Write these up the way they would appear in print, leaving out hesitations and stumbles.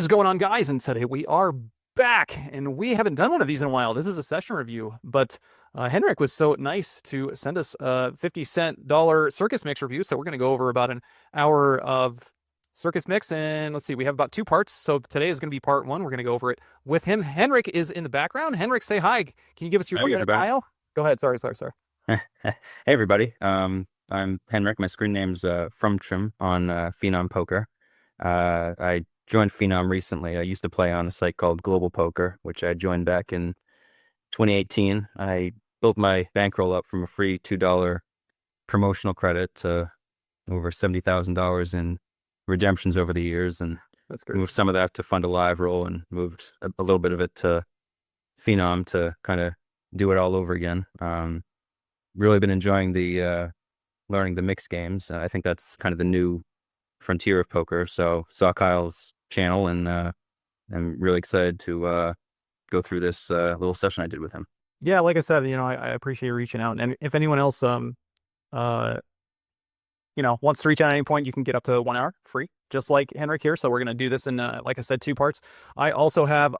What is going on, guys? And today we are back, and we haven't done one of these in a while. This is a session review, but Henrik was so nice to send us a 50 cent dollar Circus mix review. So we're going to go over about an hour of Circus mix, and let's see, we have about two parts. So today is going to be part one. We're going to go over it with him. Henrik is in the background. Henrik, say hi. Can you give us your Hey, everybody. bio? Go ahead. Sorry. Hey, everybody. I'm Henrik. My screen name's fromchmm on Phenom Poker. I joined Phenom recently. I used to play on a site called Global Poker, which I joined back in 2018. I built my bankroll up from a free $2 promotional credit to over $70,000 in redemptions over the years, and That's great. moved some of that to fund a live roll and moved a little bit of it to Phenom to kind of do it all over again. Really been enjoying the learning the mix games. I think that's kind of the new frontier of poker. So saw Kyle's channel, and I'm really excited to go through this little session I did with him. Yeah, like I said, I appreciate you reaching out, and if anyone else uh wants to reach out at any point, you can get up to 1 hour free, just like Henrik here. So we're going to do this in, like I said, two parts. I also have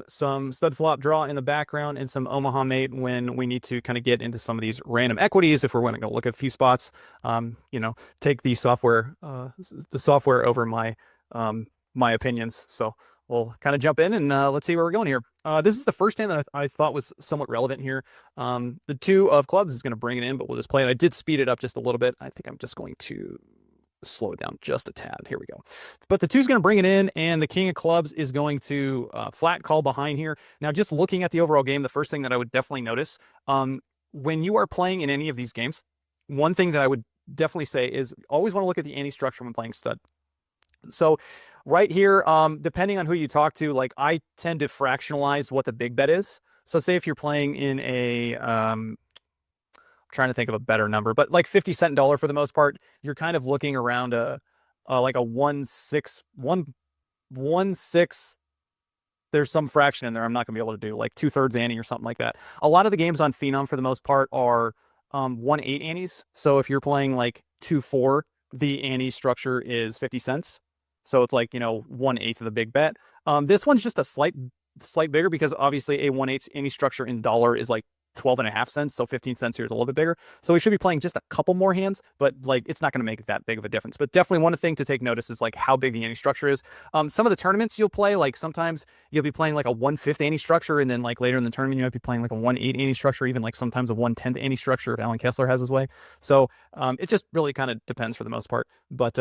some stud flop draw in the background and some Omaha mate when we need to kind of get into some of these random equities. If we're going to go look at a few spots, take the software over my opinions. So we'll kind of jump in and let's see where we're going here. This is the first hand that I thought was somewhat relevant here. The two of clubs is going to bring it in, but we'll just play it. I did speed it up just a little bit. I think I'm just going to slow it down just a tad. Here we go. But the two's going to bring it in, and the king of clubs is going to flat call behind here. Now, just looking at the overall game, the first thing that I would definitely notice when you are playing in any of these games, one thing that I would definitely say is always want to look at the ante structure when playing stud. So right here, depending on who you talk to, like I tend to fractionalize what the big bet is. So say if you're playing in a, trying to think of a better number, but like 50 cent dollar for the most part, you're kind of looking around like a 1/6. There's some fraction in there I'm not gonna be able to do, like 2/3 ante or something like that. A lot of the games on Phenom for the most part are 1/8 antes. So if you're playing like 2/4, the ante structure is 50 cents. So it's like, 1/8 of the big bet. This one's just a slight bigger because obviously a 1/8 ante structure in dollar is like 12.5 cents. So 15 cents here is a little bit bigger. So we should be playing just a couple more hands, but like it's not going to make that big of a difference. But definitely one thing to take notice is like how big the ante structure is. Some of the tournaments you'll play, like sometimes you'll be playing like a 1/5 ante structure, and then like later in the tournament you might be playing like a 1/8 ante structure, even like sometimes a 1/10 ante structure if Alan Kessler has his way. So it just really kind of depends for the most part. But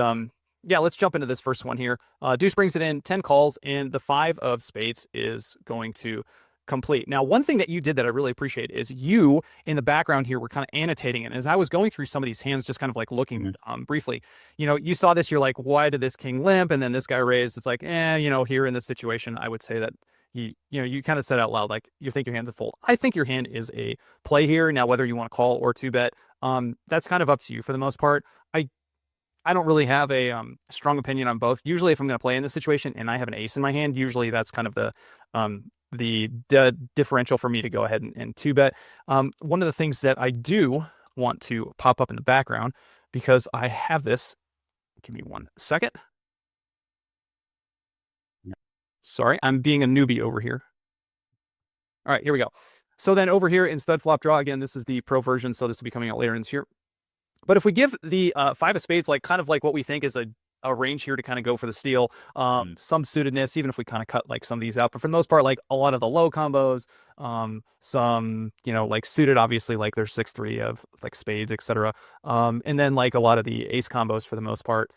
yeah, let's jump into this first one here. Deuce brings it in, 10 calls, and the 5 of spades is going to complete. Now, one thing that you did that I really appreciate is you in the background here were kind of annotating it. And as I was going through some of these hands, just kind of like looking briefly, you saw this, you're like, why did this king limp? And then this guy raised. It's like, here in this situation, I would say that you kind of said out loud, like you think your hand's a fold. I think your hand is a play here. Now, whether you want to call or two bet, that's kind of up to you for the most part. I don't really have a strong opinion on both. Usually, if I'm going to play in this situation and I have an ace in my hand, usually that's kind of the differential for me to go ahead and two bet. One of the things that I do want to pop up in the background, because I have this. Give me 1 second. Sorry, I'm being a newbie over here. All right, here we go. So then over here in stud flop draw, again, this is the pro version, so this will be coming out later in this year. But if we give the 5 of spades, like kind of like what we think is a range here to kind of go for the steal, some suitedness, even if we kind of cut like some of these out, but for the most part, like a lot of the low combos, some, like suited, obviously, like there's 6-3 of like spades, etc. And then like a lot of the ace combos for the most part.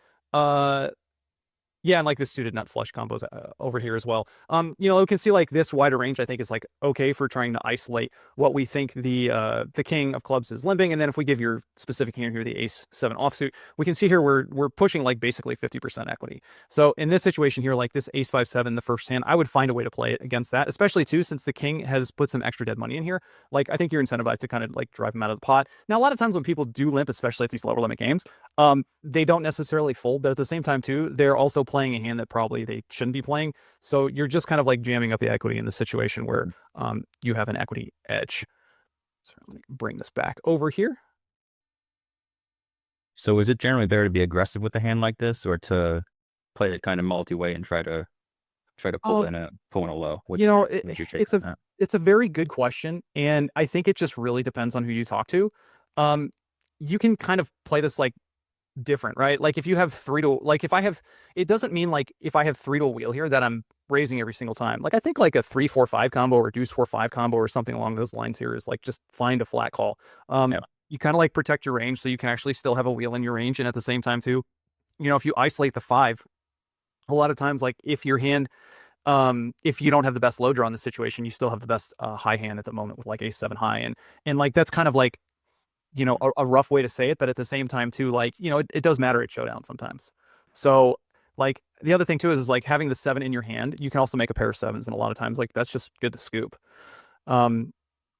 Yeah, and like the suited nut flush combos over here as well. We can see like this wider range, I think, is like okay for trying to isolate what we think the king of clubs is limping. And then if we give your specific hand here, the ace 7 offsuit, we can see here we're pushing like basically 50% equity. So in this situation here, like this ace 5-7, the first hand, I would find a way to play it against that, especially too, since the king has put some extra dead money in here. Like I think you're incentivized to kind of like drive him out of the pot. Now, a lot of times when people do limp, especially at these lower limit games, they don't necessarily fold, but at the same time too, they're also playing a hand that probably they shouldn't be playing. So you're just kind of like jamming up the equity in the situation where you have an equity edge. So let me bring this back over here. So is it generally better to be aggressive with a hand like this, or to play it kind of multi-way and try to try to Um, pull in a low? you What's know, your take it's on a that? it's a very good question, and I think it just really depends on who you talk to. Um, you can kind of play this like different, right? Like if you have three to like if I have it doesn't mean like if I have three to a wheel here that I'm raising every single time. Like I think like a 3-4-5 combo or reduce 4-5 combo or something along those lines here is like just find a flat call. Yeah. You kind of like protect your range so you can actually still have a wheel in your range, and at the same time too, if you isolate the five, a lot of times like if your hand if you don't have the best low draw in the situation, you still have the best high hand at the moment with like ace seven high, and like that's kind of like a rough way to say it, but at the same time too, like, it does matter at showdown sometimes. So like the other thing too is like having the seven in your hand, you can also make a pair of sevens, and a lot of times like that's just good to scoop. Um,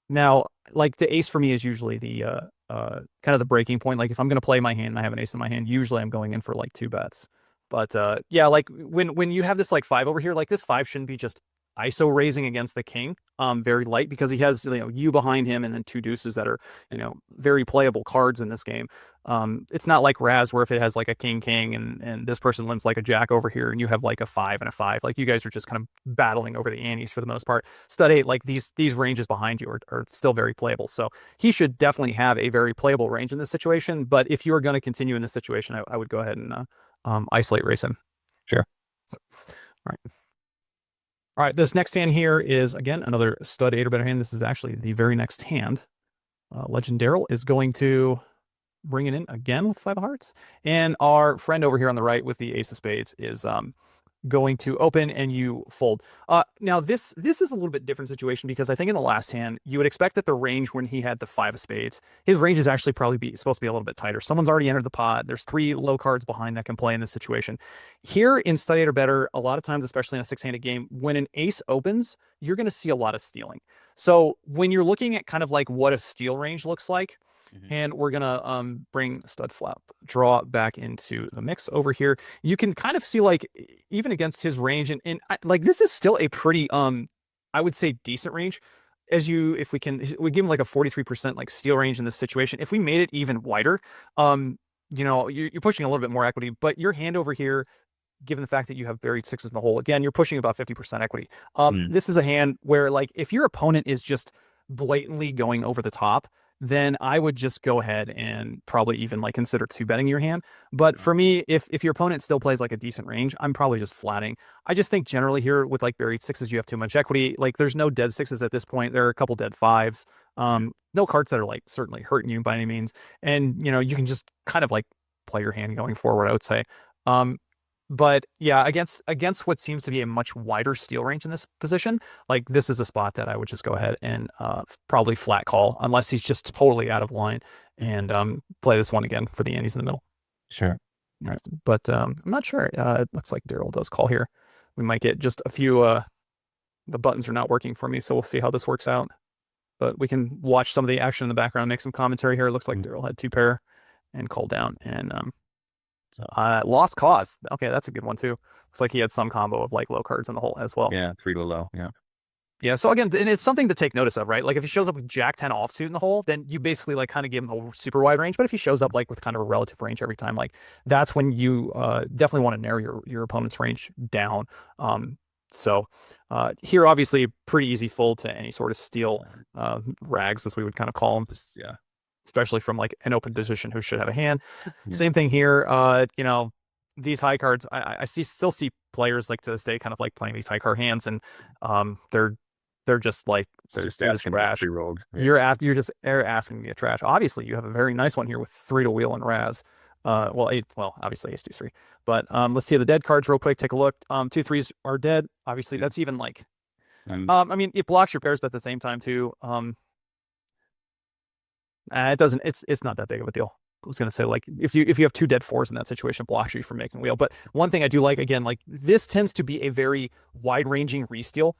Now, like the ace for me is usually the kind of the breaking point. Like if I'm gonna play my hand and I have an ace in my hand, usually I'm going in for like two bets. But yeah, like when you have this like five over here, like this five shouldn't be just ISO raising against the king, very light because he has you behind him and then two deuces that are very playable cards in this game. It's not like Raz where if it has like a king king and this person limps like a jack over here and you have like a five and a five, like you guys are just kind of battling over the antes for the most part. Stud eight, like these ranges behind you are still very playable. So he should definitely have a very playable range in this situation. But if you are going to continue in this situation, I would go ahead and isolate race him. Sure. So, all right. All right. This next hand here is again another stud eight or better hand. This is actually the very next hand. Legend Daryl is going to bring it in again with five of hearts, and our friend over here on the right with the ace of spades is going to open and you fold. Now this is a little bit different situation because I think in the last hand you would expect that the range when he had the five of spades, his range is actually probably supposed to be a little bit tighter. Someone's already entered the pot. There's three low cards behind that can play in this situation. Here in Study Eight or Better, a lot of times, especially in a six-handed game, when an ace opens, you're going to see a lot of stealing. So when you're looking at kind of like what a steal range looks like, Hmm. and we're gonna bring stud flop draw back into the mix over here. You can kind of see like even against his range, and like this is still a pretty I would say decent range. If we give him like a 43% like steal range in this situation. If we made it even wider, you're pushing a little bit more equity, but your hand over here, given the fact that you have buried sixes in the hole, again, you're pushing about 50% equity. Mm. This is a hand where like if your opponent is just blatantly going over the top, then I would just go ahead and probably even like consider two betting your hand. But for me, if your opponent still plays like a decent range, I'm probably just flatting. I just think generally here with like buried sixes, you have too much equity. Like there's no dead sixes at this point. There are a couple dead fives. No cards that are like certainly hurting you by any means. And you can just kind of like play your hand going forward, I would say. Um, but yeah, against what seems to be a much wider steal range in this position, like this is a spot that I would just go ahead and probably flat call unless he's just totally out of line and play this one again for the antes in the middle. Sure. All right. But I'm not sure. It looks like Daryl does call here. We might get just a few. The buttons are not working for me, so we'll see how this works out. But we can watch some of the action in the background, make some commentary here. It looks like Daryl had two pair and called down, and lost cause. Okay, that's a good one too. Looks like he had some combo of like low cards in the hole as well. Yeah, three to low. Yeah. Yeah, so again, and it's something to take notice of, right? Like if he shows up with Jack 10 offsuit in the hole, then you basically like kind of give him a super wide range. But if he shows up like with kind of a relative range every time, like that's when you definitely want to narrow your opponent's range down. So here, obviously, pretty easy fold to any sort of steal rags, as we would kind of call them. Yeah. Especially from like an open position who should have a hand. Yeah. Same thing here. These high cards, I still see players like to this day kind of like playing these high card hands, and they're just like It's just they're asking to be trash. pre-rolled. Yeah. You're just asking me to trash. Obviously, you have a very nice one here with three to wheel and Raz. Obviously ace 2-3. But let's see the dead cards real quick. Take a look. 2 3s are dead. Obviously, that's even like I mean, it blocks your pairs, but at the same time too. It doesn't. It's not that big of a deal. I was gonna say like if you have two dead fours in that situation, blocks you from making wheel. But one thing I do like again, like this tends to be a very wide ranging re-steal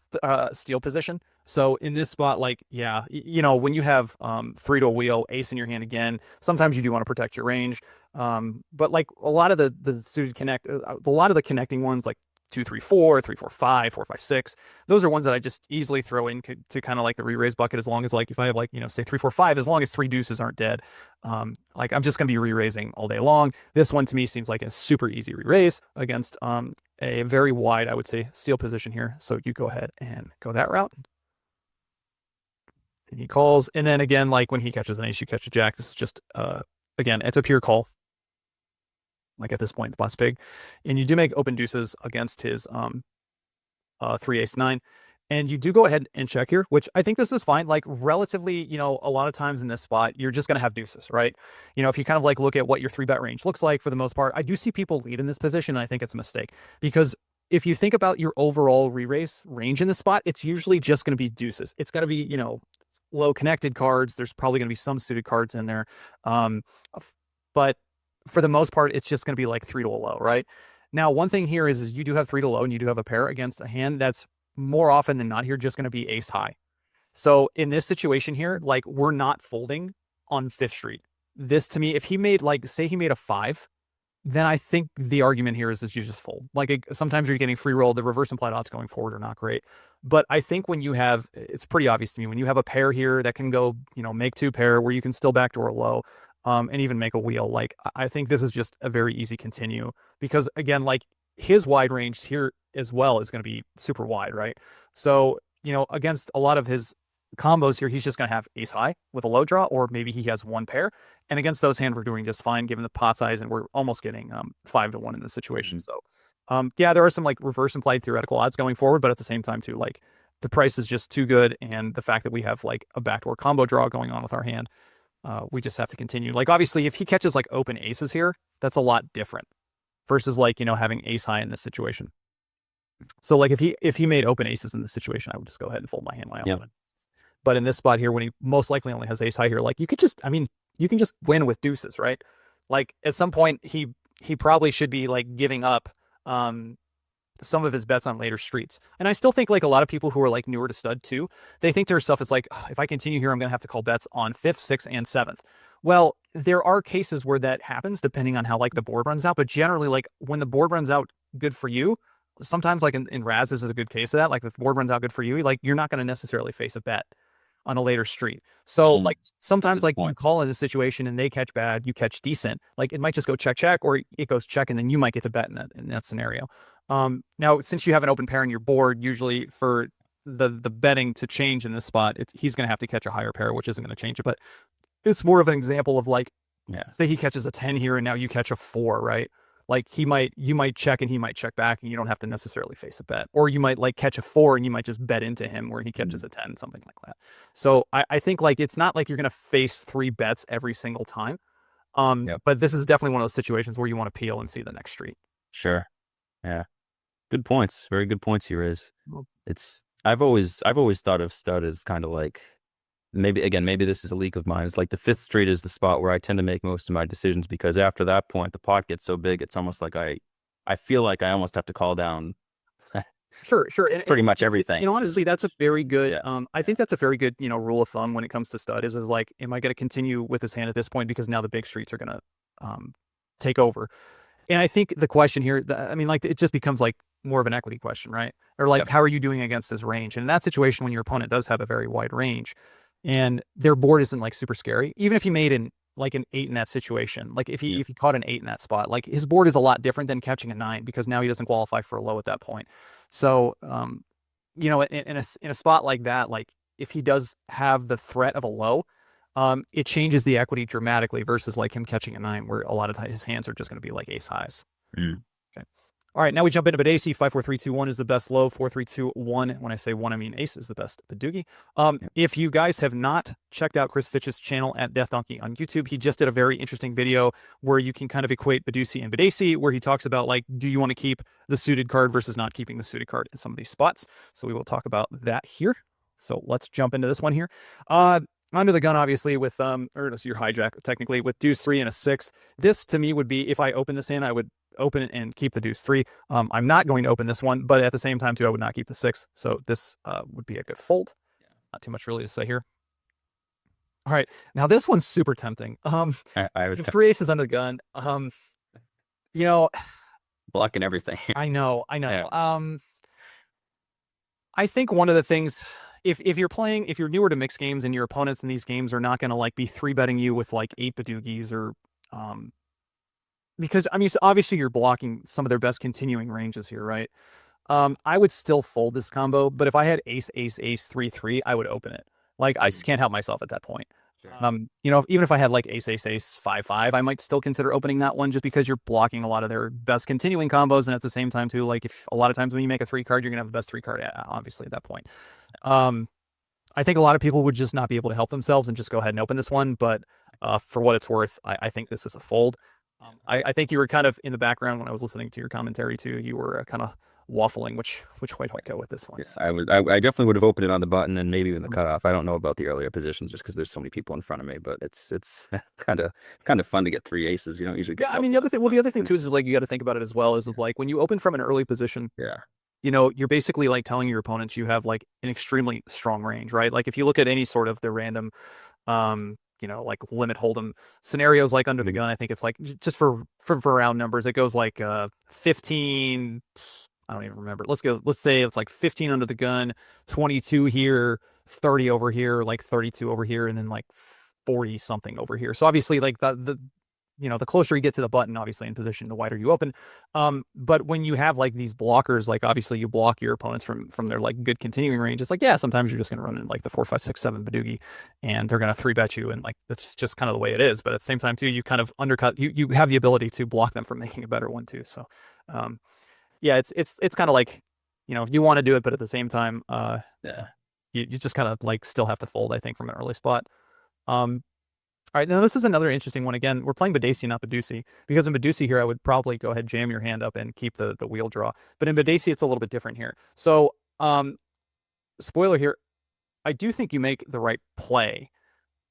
steal position. So in this spot, like yeah, when you have three to a wheel, ace in your hand again, sometimes you do want to protect your range. But like a lot of the suited connect, a lot of the connecting ones like 2 3 4, 3 4 5, 4 5 6. Those are ones that I just easily throw in to kind of like the re-raise bucket as long as like if I have like say 3 4 5, as long as three deuces aren't dead, like I'm just gonna be re-raising all day long. This one to me seems like a super easy re-raise against a very wide, I would say, steal position here. So you go ahead and go that route. And he calls, and then again, like when he catches an ace, you catch a jack. This is just again, it's a pure call. Like at this point, the pot's big, and you do make open deuces against his 3 ace 9, and you do go ahead and check here, which I think this is fine. Like relatively, a lot of times in this spot, you're just gonna have deuces, right? If you kind of like look at what your 3-bet range looks like for the most part, I do see people lead in this position, and I think it's a mistake because if you think about your overall re-raise range in this spot, it's usually just going to be deuces. It's got to be, low connected cards. There's probably going to be some suited cards in there. But for the most part, it's just going to be like 3 to a low, right? Now, one thing here is you do have 3 to low and you do have a pair against a hand that's more often than not here just going to be ace high. So in this situation here, like we're not folding on Fifth Street. This to me, if he made like, say he made a 5, then I think the argument here is that you just fold. Like sometimes you're getting free roll. The reverse implied odds going forward are not great. But I think when you have, it's pretty obvious to me, when you have a pair here that can go, make 2 pair where you can still backdoor low and even make a wheel, like I think this is just a very easy continue because again, like his wide range here as well is going to be super wide, right? So, against a lot of his combos here, he's just going to have ace high with a low draw, or maybe he has 1 pair. And against those hands, we're doing just fine given the pot size, and we're almost getting 5 to 1 in this situation. So, yeah, there are some like reverse implied theoretical odds going forward, but at the same time, too, like the price is just too good, and the fact that we have like a backdoor combo draw going on with our hand, we just have to continue. Like obviously, if he catches like open aces here, that's a lot different versus like having ace high in this situation. So like if he made open aces in this situation, I would just go ahead and fold my hand when I open it. But in this spot here, when he most likely only has ace high here, like you can just win with deuces, right? Like at some point he probably should be like giving up some of his bets on later streets. And I still think like a lot of people who are like newer to stud too, they think to themselves, it's like, if I continue here, I'm going to have to call bets on 5th, 6th, and 7th. Well, there are cases where that happens depending on how like the board runs out. But generally, like when the board runs out good for you, sometimes like in Raz, this is a good case of that. Like if the board runs out good for you, like you're not going to necessarily face a bet on a later street. So like sometimes like you call in a situation and they catch bad, you catch decent. Like it might just go check, check, or it goes check, and then you might get to bet in that scenario. Now, since you have an open pair on your board, usually for the betting to change in this spot, he's going to have to catch a higher pair, which isn't going to change it. But it's more of an example of like, say he catches a 10 here and now you catch a 4, right? Like you might check and he might check back, and you don't have to necessarily face a bet. Or you might like catch a 4 and you might just bet into him where he catches a 10, something like that. So I think like it's not like you're going to face 3 bets every single time. But this is definitely one of those situations where you want to peel and see the next street. Sure. Yeah. Good points. Very good points you raise. I've always thought of stud as kind of like, maybe this is a leak of mine. It's like the 5th street is the spot where I tend to make most of my decisions, because after that point, the pot gets so big, it's almost like I feel like I almost have to call down Sure. pretty much everything. And honestly, that's a very good, I think that's a very good, rule of thumb when it comes to stud is like, am I going to continue with this hand at this point? Because now the big streets are going to take over. And I think the question here, like it just becomes like more of an equity question, right? Or like, how are you doing against this range? And in that situation, when your opponent does have a very wide range and their board isn't like super scary, even if he made an 8 in that situation, like if he caught an 8 in that spot, like his board is a lot different than catching a 9, because now he doesn't qualify for a low at that point. So, in a spot like that, like if he does have the threat of a low, it changes the equity dramatically versus like him catching a 9, where a lot of his hands are just going to be like ace highs. Okay. All right, now we jump into Badesi. 5, 4, 3, 2, 1 is the best low. 4, 3, 2, 1. When I say 1, I mean ace is the best Badoogie. If you guys have not checked out Chris Fitch's channel at Death Donkey on YouTube, he just did a very interesting video where you can kind of equate Badoosie and Badesi, where he talks about like, do you want to keep the suited card versus not keeping the suited card in some of these spots? So we will talk about that here. So let's jump into this one here. Under the gun, obviously, with or so your hijack technically with deuce 3 and a 6. This to me would be, if I open this hand, I would open it and keep the deuce 3. I'm not going to open this one, but at the same time too, I would not keep the 6. So this would be a good fold. Not too much really to say here. All right, now this one's super tempting. I was 3 aces under the gun. Blocking everything. I know. Yeah. I think one of the things, if you're newer to mixed games and your opponents in these games are not going to like be 3-betting you with like 8 Badoogies or because I mean, so obviously you're blocking some of their best continuing ranges here, right? I would still fold this combo, but if I had ace, ace, ace, 3, 3, I would open it. Like I just Mm, can't help myself at that point. sure. Even if I had like ace, ace, ace, 5, 5, I might still consider opening that one just because you're blocking a lot of their best continuing combos, and at the same time too, like if a lot of times when you make a 3 card, you're gonna have the best 3 card, obviously at that point. Um, I think a lot of people would just not be able to help themselves and just go ahead and open this one. But for what it's worth, I think this is a fold. I think you were kind of in the background when I was listening to your commentary too. You were kind of waffling which way do I go with this one? Yeah, So, I definitely would have opened it on the button and maybe even the cutoff. I don't know about the earlier positions just because there's so many people in front of me, but it's kind of fun to get three aces. You don't usually yeah, get I mean doubles. the other thing too is like you got to think about it as well is like when you open from an early position, Yeah. you're basically like telling your opponents you have like an extremely strong range, right? Like if you look at any sort of the random like limit hold'em scenarios like under the Mhm. gun. I think it's like just for round numbers, it goes like 15. I don't even remember. Let's say it's like 15 under the gun, 22 here, 30 over here, like 32 over here, and then like 40 something over here. So obviously like the closer you get to the button, obviously in position, the wider you open. But when you have like these blockers, like obviously you block your opponents from their like good continuing range. It's like, yeah, sometimes you're just gonna run in like the 4, 5, 6, 7 Badoogie, and they're gonna 3 bet you, and like that's just kind of the way it is. But at the same time too, you kind of undercut. You have the ability to block them from making a better one too. So, um, yeah, it's kind of like, you want to do it, but at the same time, Yeah. you just kind of like still have to fold. I think from an early spot. Um, all right, now this is another interesting one. Again, we're playing Badesi, not Badusi, because in Badusi here, I would probably go ahead, jam your hand up, and keep the wheel draw. But in Badesi, it's a little bit different here. So, spoiler here, I do think you make the right play,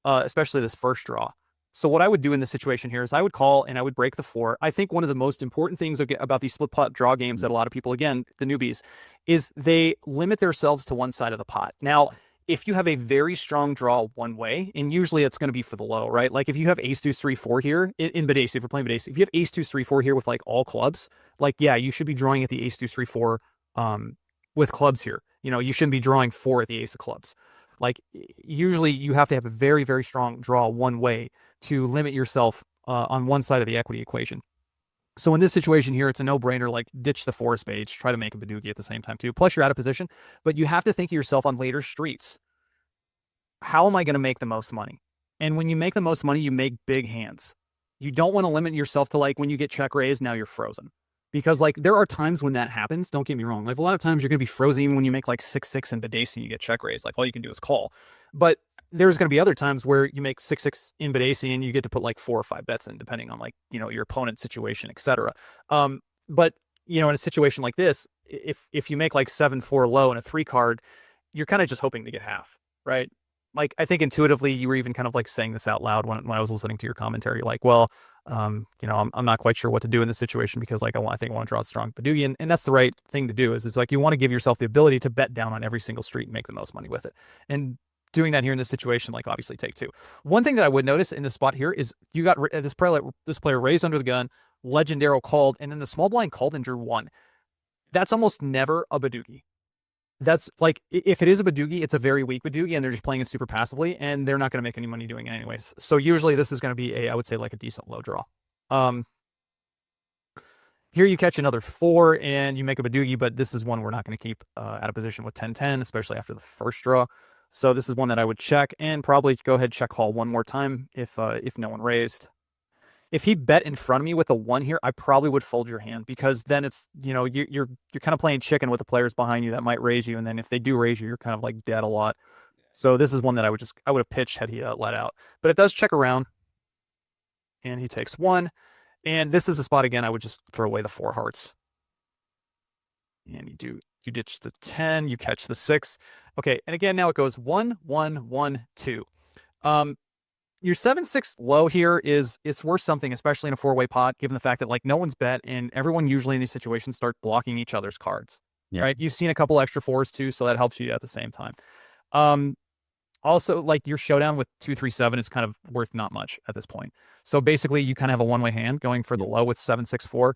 especially this first draw. So what I would do in this situation here is I would call and I would break the four. I think one of the most important things about these split pot draw games that a lot of people, again, the newbies, is they limit themselves to one side of the pot. Now, if you have a very strong draw one way, and usually it's going to be for the low, right? Like if you have ace, deuce, 3, 4 here in Badesi, if we're playing Badesi, if you have ace, deuce, 3, 4 here with like all clubs, like, yeah, you should be drawing at the ace, deuce, 3, 4 with clubs here. You shouldn't be drawing four at the ace of clubs. Like usually you have to have a very, very strong draw one way to limit yourself on one side of the equity equation. So in this situation here, it's a no-brainer. Like ditch the four spades, try to make a Badoogie at the same time too. Plus you're out of position, but you have to think of yourself on later streets. How am I going to make the most money? And when you make the most money, you make big hands. You don't want to limit yourself to like when you get check raised, now you're frozen. Because like there are times when that happens. Don't get me wrong. Like a lot of times you're going to be frozen even when you make like 6, 6 in Badesi and you get check raised. Like all you can do is call. But there's going to be other times where you make 6, 6 in Badesi and you get to put like 4 or 5 bets in, depending on like your opponent's situation, etc. But in a situation like this, if you make like 7, 4 low and a 3 card, you're kind of just hoping to get half, right? Like I think intuitively you were even kind of like saying this out loud when I was listening to your commentary, like, well, I'm not quite sure what to do in this situation because like I think I want to draw a strong Badoogie, and that's the right thing to do is like you want to give yourself the ability to bet down on every single street and make the most money with it. And doing that here in this situation, like obviously take two. One thing that I would notice in this spot here is you got this player raised under the gun, Legendaro called, and then the small blind called and drew one. That's almost never a Badoogie. That's like if it is a Badoogie, it's a very weak Badoogie, and they're just playing it super passively, and they're not going to make any money doing it anyways. So usually this is going to be I would say like a decent low draw. Um, Here you catch another four and you make a Badoogie, but this is one we're not going to keep out of position with 10-10, especially after the first draw. So this is one that I would check and probably go ahead check call one more time if no one raised. If he bet in front of me with a one here, I probably would fold your hand because then it's you're kind of playing chicken with the players behind you that might raise you, and then if they do raise you, you're kind of like dead a lot. So this is one that I would have pitched had he let out, but it does check around, and he takes one, and this is a spot again. I would just throw away the four hearts, and you ditch the 10, you catch the 6. Okay, and again now it goes 1-1-1-2. Your 7-6 low here it's worth something, especially in a four-way pot, given the fact that like no one's bet and everyone usually in these situations start blocking each other's cards. Yeah. Right? You've seen a couple extra fours too, so that helps you at the same time. Um, Also, like your showdown with 2-3-7 is kind of worth not much at this point. So basically, you kind of have a one-way hand going for the low with 7-6-4.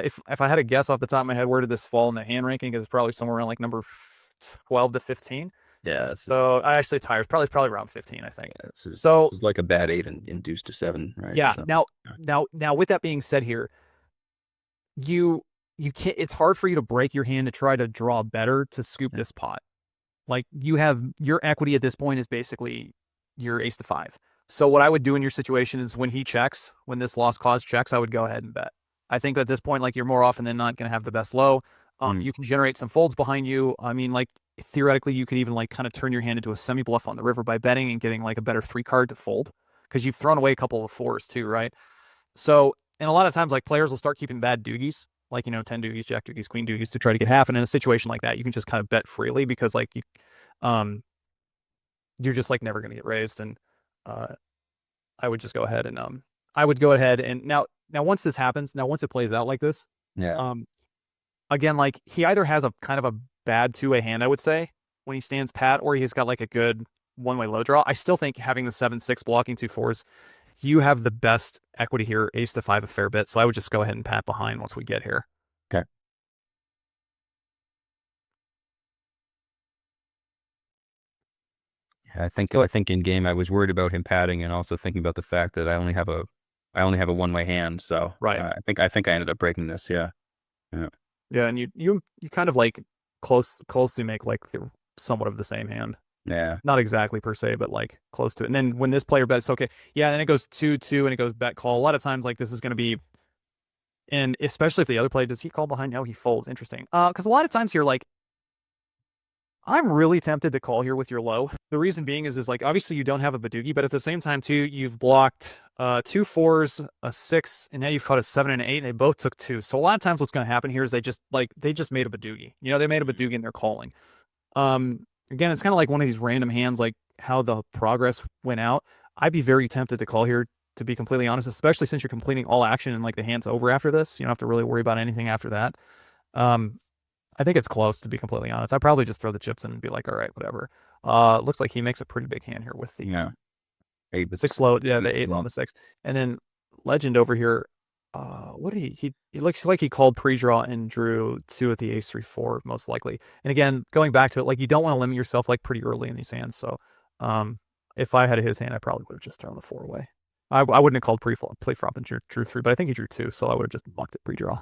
If I had to guess off the top of my head, where did this fall in the hand ranking? It's probably somewhere around like number 12 to 15. Yeah, So I actually tired probably around 15, I think. yeah, this So is like a bad eight and induced to seven, right? yeah, So yeah. now with that being said here, you you can't it's hard for you to break your hand to try to draw better to scoop Yeah. this pot. Like you have your equity at this point is basically your ace to five. So what I would do in your situation is when he checks, when this lost cause checks, I would go ahead and bet. I think at this point, like you're more often than not going to have the best low. Mm, You can generate some folds behind you. I mean, like theoretically, you could even like kind of turn your hand into a semi bluff on the river by betting and getting like a better three card to fold because you've thrown away a couple of fours too, right? So, and a lot of times, like players will start keeping bad doogies, like 10 doogies, jack doogies, queen doogies to try to get half. And in a situation like that, you can just kind of bet freely because like um, you're just like never going to get raised. And uh, I would just go ahead and I would go ahead and now once this happens, now once it plays out like this, yeah. um, again, like he either has a kind of a bad two-way hand, I would say, when he stands pat, or he's got like a good one-way low draw. I still think having the 7-6 blocking two fours, you have the best equity here, ace to five a fair bit. So I would just go ahead and pat behind once we get here. Okay. Yeah, I think in game I was worried about him padding and also thinking about the fact that I only have a one way hand. So Right. I think I ended up breaking this. Yeah. Yeah. Yeah, and you kind of like closely make like somewhat of the same hand. Yeah. Not exactly per se, but like close to it. And then when this player bets, okay, yeah, then it goes 2-2 and it goes bet call. A lot of times, like this is going to be, and especially if the other player does he call behind? No, he folds. Interesting. Because a lot of times you're like, I'm really tempted to call here with your low. The reason being is like obviously you don't have a Badoogie, but at the same time too, you've blocked two fours, a six, and now you've caught a seven and an eight, and they both took two. So a lot of times what's going to happen here is they just made a Badoogie. They made a Badoogie and they're calling. Again, it's kind of like one of these random hands, like how the progress went out. I'd be very tempted to call here, to be completely honest, especially since you're completing all action and like the hand's over after this. You don't have to really worry about anything after that. Um, I think it's close, to be completely honest. I'd probably just throw the chips in and be like, all right, whatever. Looks like he makes a pretty big hand here with the Yeah. Eight with six low, yeah, the eight eight low long. on the six. And then Legend over here, what did he looks like he called pre-draw and drew two at the ace three four most likely. And again, going back to it, like you don't want to limit yourself like pretty early in these hands. So if I had his hand, I probably would have just thrown the four away. I wouldn't have called play flop and drew three, but I think he drew two, so I would have just mucked it pre-draw.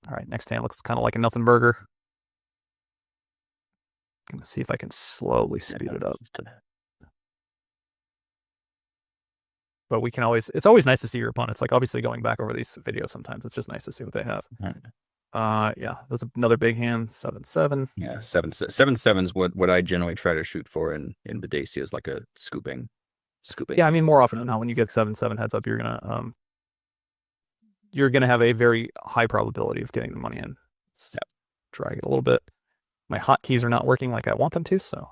All right, next hand looks kind of like a nothing burger. Gonna see if I can slowly speed it up. But we can it's always nice to see your opponents. Like obviously going back over these videos sometimes, it's just nice to see what they have. Yeah, that's another big hand, 7-7. Yeah, seven seven's what I generally try to shoot for in Vidacia is like a scooping. Yeah, I mean more often than not when you get 7-7 heads up, you're gonna have a very high probability of getting the money in. Yep. Drag it a little bit. My hotkeys are not working like I want them to, so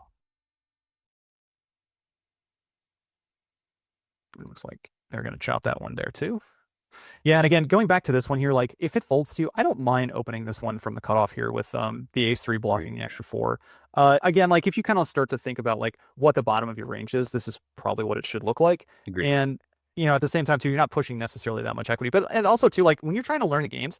it looks like they're gonna chop that one there too. Yeah, and again, going back to this one here, like if it folds to you, I don't mind opening this one from the cutoff here with the ace three blocking the extra four. Again, like if you kind of start to think about like what the bottom of your range is, this is probably what it should look like. Agreed. And at the same time too, you're not pushing necessarily that much equity, but and also too, like when you're trying to learn the games,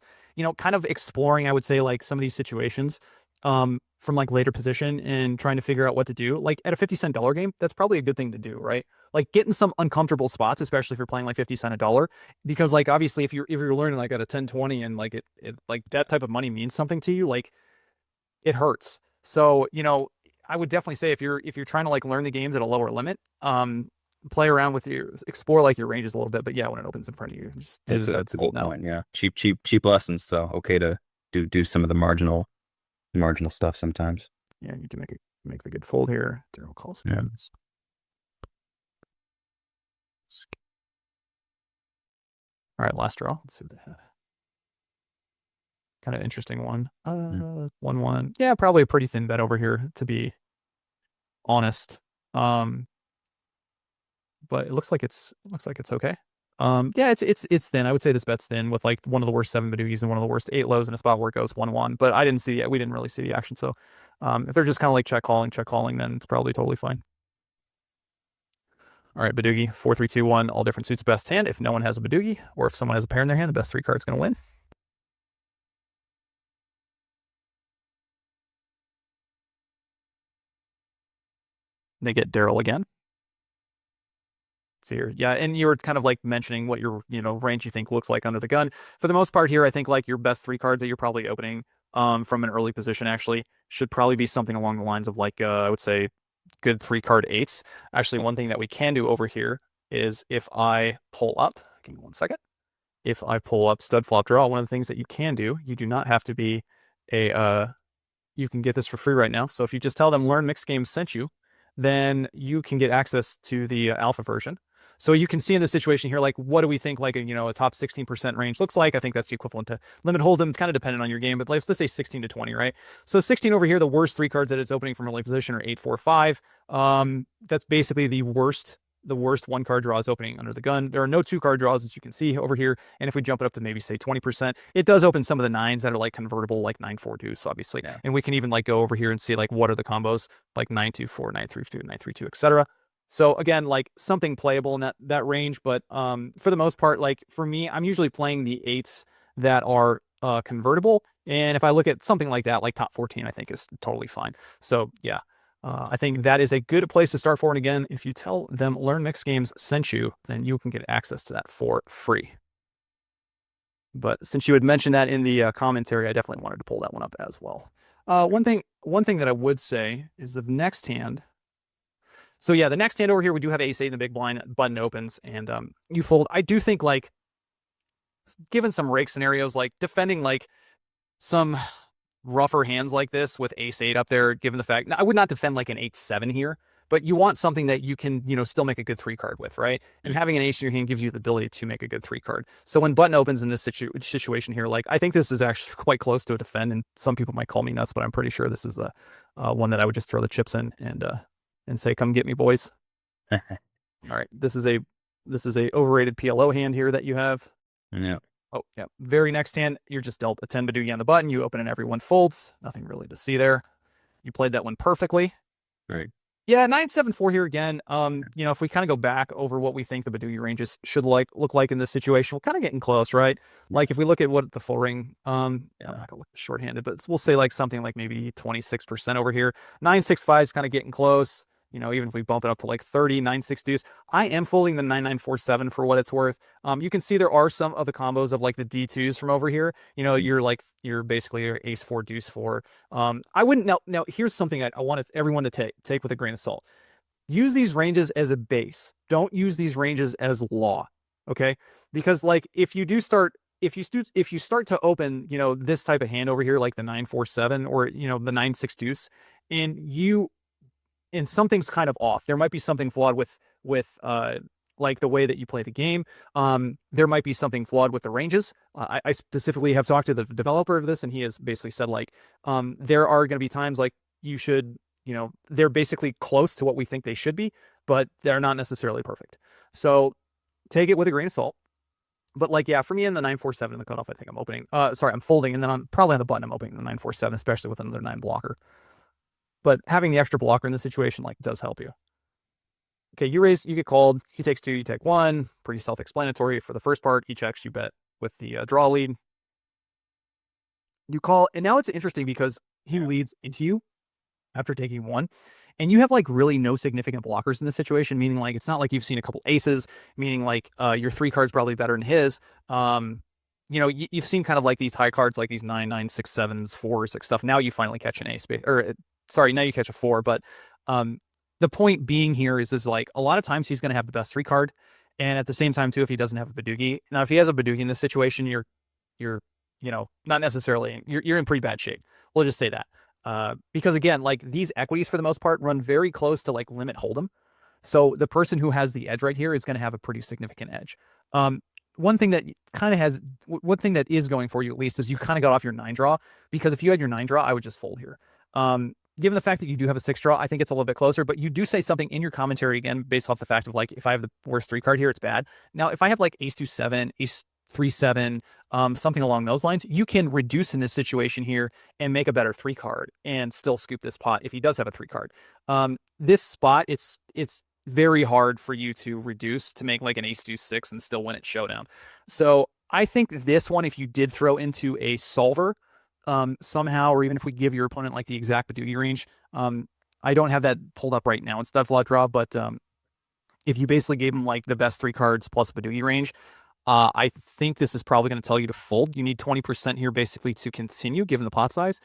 kind of exploring, I would say like some of these situations, from like later position and trying to figure out what to do. Like at a 50-cent dollar game, that's probably a good thing to do, right? Like get in some uncomfortable spots, especially if you're playing like 50 cent a dollar, because like obviously if you're learning like at a 10-20 and like it like that type of money means something to you, like it hurts. So I would definitely say if you're trying to like learn the games at a lower limit, play around with explore like your ranges a little bit. But yeah, when it opens in front of you, just That's a good point. Yeah, cheap lessons. So okay to do some of the marginal stuff sometimes. Yeah, you need to make the good fold here. Daryl calls. Yeah. All right, last draw. Let's see what they had. Kind of interesting one. 1-1. Yeah, probably a pretty thin bet over here, to be honest. But it looks like it's okay. Yeah, it's thin. I would say this bet's thin with like one of the worst 7 Badoogies and one of the worst 8 lows in a spot where it goes 1-1. But we didn't really see the action. So if they're just kind of like check calling, then it's probably totally fine. All right, Badoogie, 4-3-2-1, all different suits best hand. If no one has a Badoogie, or if someone has a pair in their hand, the best 3 card's going to win. They get Daryl again. So here, yeah, and you were kind of like mentioning what your range you think looks like under the gun. For the most part here, I think like your best three cards that you're probably opening from an early position actually should probably be something along the lines of like I would say good three card eights. Actually, one thing that we can do over here is if I pull up, give me 1 second. If I pull up stud flop draw, one of the things that you can do, you do not have to be a you can get this for free right now. So if you just tell them Learn Mixed Games sent you, then you can get access to the alpha version. So you can see in this situation here, like, what do we think like a top 16% range looks like? I think that's the equivalent to limit hold'em, kind of dependent on your game, but let's say 16 to 20, right? So 16 over here, the worst three cards that it's opening from early position are 8, 4, 5. That's basically the worst one card draw is opening under the gun. There are no two card draws as you can see over here. And if we jump it up to maybe say 20%, it does open some of the nines that are like convertible, like 9-4 deuce, obviously. Yeah. And we can even like go over here and see like what are the combos like 9-2-4, 9-3-2, 9-3-2, etc. So again, like something playable in that range, but for the most part, like for me, I'm usually playing the eights that are convertible. And if I look at something like that, like top 14, I think is totally fine. So yeah. I think that is a good place to start for. And again, if you tell them Learn Mixed Games sent you, then you can get access to that for free. But since you had mentioned that in the commentary, I definitely wanted to pull that one up as well. One thing that I would say is the next hand. So yeah, the next hand over here, we do have ace 8 in the big blind, button opens, and you fold. I do think like, given some rake scenarios, like defending like some rougher hands like this with ace 8 up there, given the fact, now, I would not defend like an 8-7 here, but you want something that you can, still make a good three card with, right? And having an ace in your hand gives you the ability to make a good three card. So when button opens in this situation here, like I think this is actually quite close to a defend, and some people might call me nuts, but I'm pretty sure this is a one that I would just throw the chips in and say, come get me, boys. All right, this is a overrated PLO hand here that you have. Yeah. Oh, yeah. Very next hand, you're just dealt a 10 Badugi on the button. You open and everyone folds. Nothing really to see there. You played that one perfectly. Right. Yeah, 9-7-4 here again. If we kind of go back over what we think the Badugi ranges should look like in this situation, we're kind of getting close, right? Like if we look at what the full ring, I'm not gonna look shorthanded, but we'll say like something like maybe 26% over here. 9-6-5 is kind of getting close. Even if we bump it up to like 30, 9-6 deuce, I am folding the 9-9-4-7 for what it's worth. You can see there are some of the combos of like the D2s from over here. You're basically your ace 4, deuce 4. I wouldn't now here's something I want everyone to take with a grain of salt. Use these ranges as a base. Don't use these ranges as law. Okay? Because like if you start to open, this type of hand over here, like the 9-4-7 or the 9-6 deuce, and something's kind of off. There might be something flawed with like the way that you play the game. There might be something flawed with the ranges. I specifically have talked to the developer of this, and he has basically said like there are going to be times like you should, they're basically close to what we think they should be, but they're not necessarily perfect. So take it with a grain of salt. But like, yeah, for me in the 9-4-7 in the cutoff, I think I'm opening. I'm folding, and then I'm probably on the button. I'm opening the 9-4-7, especially with another 9 blocker. But having the extra blocker in this situation like does help you. Okay, you raise, you get called. He takes 2, you take 1. Pretty self-explanatory for the first part. He checks, you bet with the draw lead. You call, and now it's interesting because he leads into you after taking 1. And you have like really no significant blockers in this situation, meaning like it's not like you've seen a couple aces, meaning like your 3 cards probably better than his. You've seen kind of like these high cards, like these 9, 9, 6, 7s, 4s, like stuff. Now you finally catch an ace, now you catch a 4. But the point being here is like a lot of times he's going to have the best 3 card, and at the same time too, if he doesn't have a Badugi. Now, if he has a Badugi in this situation, you're not necessarily you're in pretty bad shape. We'll just say that because again, like these equities for the most part run very close to like limit hold'em. So the person who has the edge right here is going to have a pretty significant edge. One thing that is going for you at least is you kind of got off your 9 draw, because if you had your 9 draw, I would just fold here. Given the fact that you do have a 6 draw, I think it's a little bit closer, but you do say something in your commentary again, based off the fact of like, if I have the worst 3 card here, it's bad. Now, if I have like ace 2-7, ace 3-7, something along those lines, you can reduce in this situation here and make a better 3 card and still scoop this pot if he does have a 3 card. This spot, it's very hard for you to reduce to make like an ace 2-6 and still win at showdown. So I think this one, if you did throw into a solver, somehow, or even if we give your opponent like the exact Badugi range, I don't have that pulled up right now in stud flop draw, but if you basically gave him like the best 3 cards plus Badoogie range, I think this is probably going to tell you to fold. You need 20% here basically to continue, given the pot size,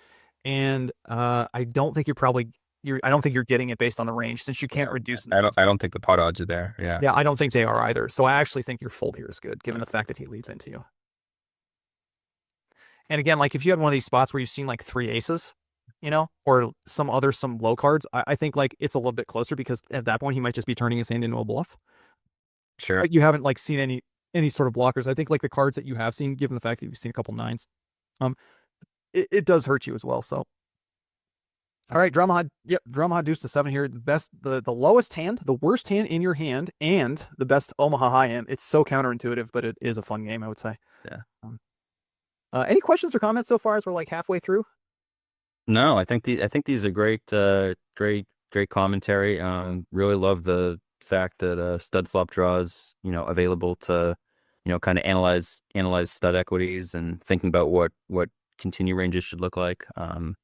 and I don't think I don't think you're getting it based on the range since you can't reduce. I don't think the pot odds are there. Yeah. Yeah, I don't think they are either. So I actually think your fold here is good, given the fact that he leads into you. And again, like if you had one of these spots where you've seen like 3 aces, or some low cards, I think like it's a little bit closer because at that point he might just be turning his hand into a bluff. Sure. But you haven't like seen any sort of blockers. I think like the cards that you have seen, given the fact that you've seen a couple 9s, it does hurt you as well. So, all right, draw Mahad. Yep, draw Mahad deuce to 7 here. The lowest hand, the worst hand in your hand, and the best Omaha high hand. It's so counterintuitive, but it is a fun game, I would say. Yeah. Any questions or comments so far as we're like halfway through? No, I think these are great, great commentary. Really love the fact that stud flop draws, available to, kind of analyze stud equities and thinking about what continue ranges should look like. A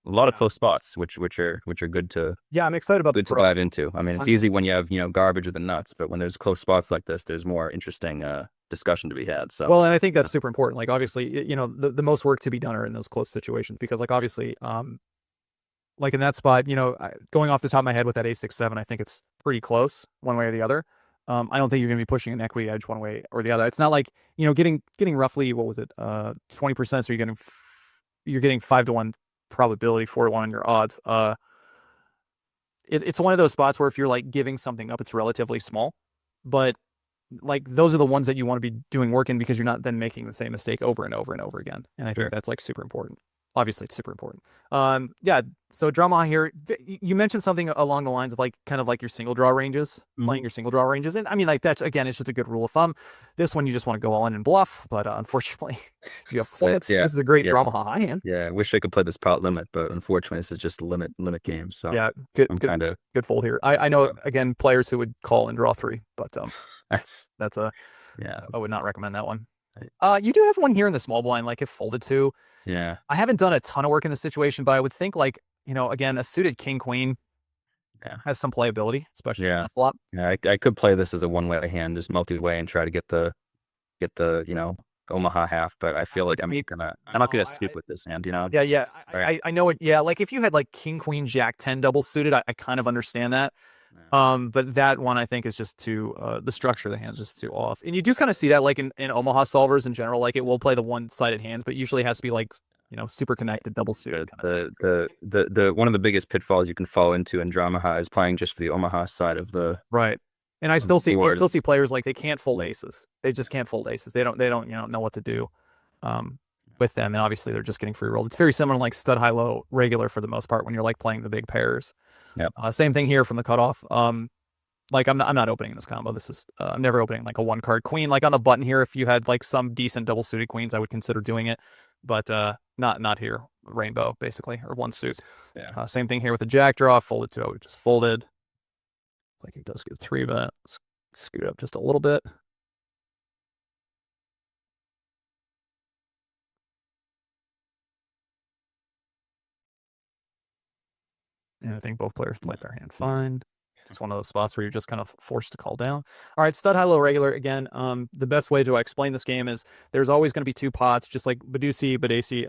lot of close spots, which are good to I'm excited about good to dive into. I mean, it's easy when you have garbage or the nuts, but when there's close spots like this, there's more interesting discussion to be had. So well, and I think that's super important. Like obviously, the most work to be done are in those close situations because like obviously, like in that spot, going off the top of my head with that A6-7, I think it's pretty close one way or the other. I don't think you're going to be pushing an equity edge one way or the other. It's not like getting roughly, what was it, 20%. So you're getting 5-to-1 probability, 4-to-1 on your odds. It's one of those spots where if you're like giving something up, it's relatively small, but like those are the ones that you want to be doing work in because you're not then making the same mistake over and over and over again. And I think that's like super important. Obviously, it's super important. Yeah. So drama here, you mentioned something along the lines of like kind of like your single draw ranges, playing your single draw ranges, and I mean like that's again, it's just a good rule of thumb. This one you just want to go all in and bluff, but unfortunately, you have points. This is a great drama high hand. Yeah, I wish I could play this pot limit, but unfortunately, this is just a limit game. So yeah, I'm kind of good fold here. I know again players who would call and draw 3, but that's a I would not recommend that one. You do have one here in the small blind, like if folded to. Yeah. I haven't done a ton of work in the situation, but I would think like, again, a suited king queen has some playability, especially on the flop. Yeah, I could play this as a one-way hand, just multi-way and try to get the Omaha half, but I feel like I'm not gonna scoop with this hand, Yeah. I know it. Yeah, like if you had like king, queen, jack 10 double suited, I kind of understand that. But that one I think is just too the structure of the hands is too off. And you do kind of see that like in Omaha solvers in general, like it will play the one-sided hands, but usually it has to be like, super connected double suited. The one of the biggest pitfalls you can fall into in Dramaha is playing just for the Omaha side of the right. And I still see players like they can't fold aces. They just can't fold aces. They don't know what to do with them. And obviously they're just getting free rolled. It's very similar to like stud high low regular for the most part when you're like playing the big pairs. Same thing here from the cutoff. Like I'm not opening this combo. This is I'm never opening like a 1-card queen. Like on the button here, if you had like some decent double suited queens, I would consider doing it, but not here. Rainbow basically, or 1 suit. Same thing here with the jack draw. Folded to, just folded. Like it does get 3 bet. Scoot up just a little bit. And I think both players played their hand fine. It's one of those spots where you're just kind of forced to call down. All right, stud high low regular again. The best way to explain this game is there's always going to be 2 pots, just like Badusi, Badesi.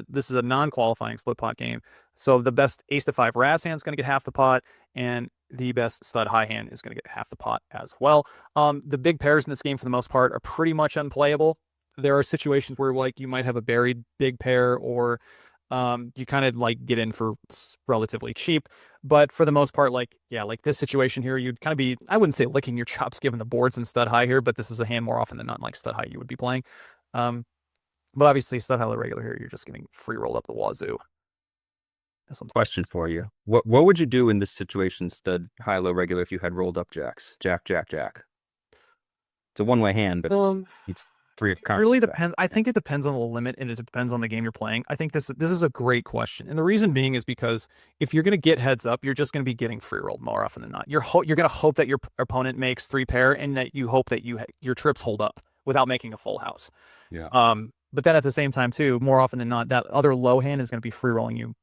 This is a non-qualifying split pot game. So the best ace to 5 Raz hand is going to get half the pot, and the best stud high hand is going to get half the pot as well. The big pairs in this game for the most part are pretty much unplayable. There are situations where like you might have a buried big pair, or you kind of like get in for relatively cheap, but for the most part, like this situation here, you'd kind of be, I wouldn't say licking your chops given the boards and stud high here, but this is a hand more often than not like stud high you would be playing. But obviously stud high low regular here, you're just getting free rolled up the wazoo. This one's question for you. What would you do in this situation, stud high low regular, if you had rolled up jacks? Jack. It's a one-way hand, but it's it really depends. I think it depends on the limit, and it depends on the game you're playing. I think this is a great question, and the reason being is because if you're going to get heads up, you're just going to be getting free rolled more often than not. You're going to hope that your opponent makes 3 pair, and that you hope that your trips hold up without making a full house. Yeah. But then at the same time too, more often than not, that other low hand is going to be free rolling you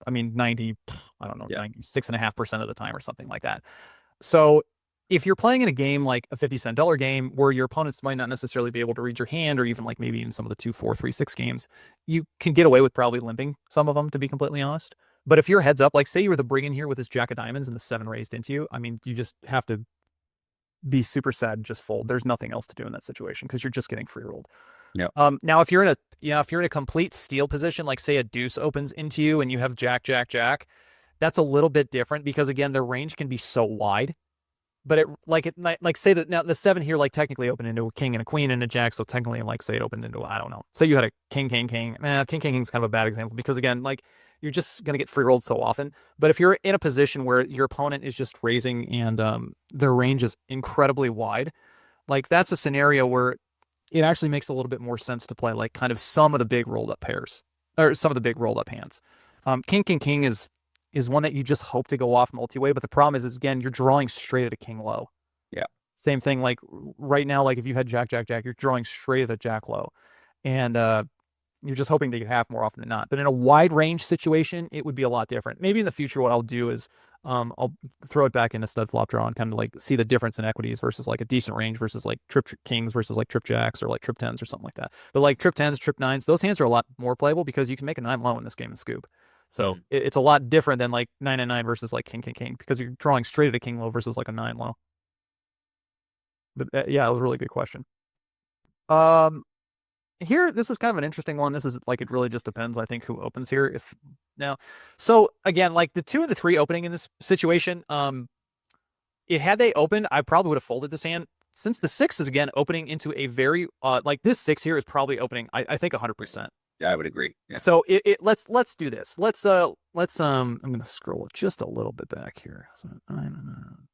I mean, 90, I don't know, Yeah. 96.5% of the time or something like that. So if you're playing in a game like a 50-cent dollar game where your opponents might not necessarily be able to read your hand, or even like maybe in some of the 2, 4, 3, 6 games, you can get away with probably limping some of them, to be completely honest. But if you're heads up, like say you were the brigand here with this jack of diamonds and the 7 raised into you, I mean, you just have to be super sad and just fold. There's nothing else to do in that situation because you're just getting free rolled. Yep. Now if you're in a if you're in a complete steal position, like say a deuce opens into you and you have jack, jack, jack, that's a little bit different because again, their range can be so wide. But like say that now the 7 here like technically opened into a king and a queen and a jack, so technically like say it opened into I don't know. Say you had a king, king, king. King, king, king's kind of a bad example because again, like you're just gonna get free rolled so often. But if you're in a position where your opponent is just raising and their range is incredibly wide, like that's a scenario where it actually makes a little bit more sense to play like kind of some of the big rolled up pairs or some of the big rolled up hands. King, king, king is one that you just hope to go off multi-way, but the problem is again, you're drawing straight at a king low. Yeah. Same thing, like right now, like if you had jack, jack, jack, you're drawing straight at a jack low. And you're just hoping to get half more often than not. But in a wide range situation, it would be a lot different. Maybe in the future, what I'll do is I'll throw it back into stud flop draw and kind of like see the difference in equities versus like a decent range versus like trip kings versus like trip jacks or like trip tens or something like that. But like trip tens, trip nines, those hands are a lot more playable because you can make a 9 low in this game and scoop. So it's a lot different than like 9 and 9 versus like king, king, king because you're drawing straight at a king low versus like a 9 low. But yeah, it was a really good question. Um, Here, this is kind of an interesting one. This is like it really just depends, I think, who opens here. If now, so again, like the 2 and the 3 opening in this situation, it had they opened, I probably would have folded this hand. Since the 6 is again opening into a very like this 6 here is probably opening, I think 100%. Yeah, I would agree. Yeah. So let's do this. I'm gonna scroll just a little bit back here. So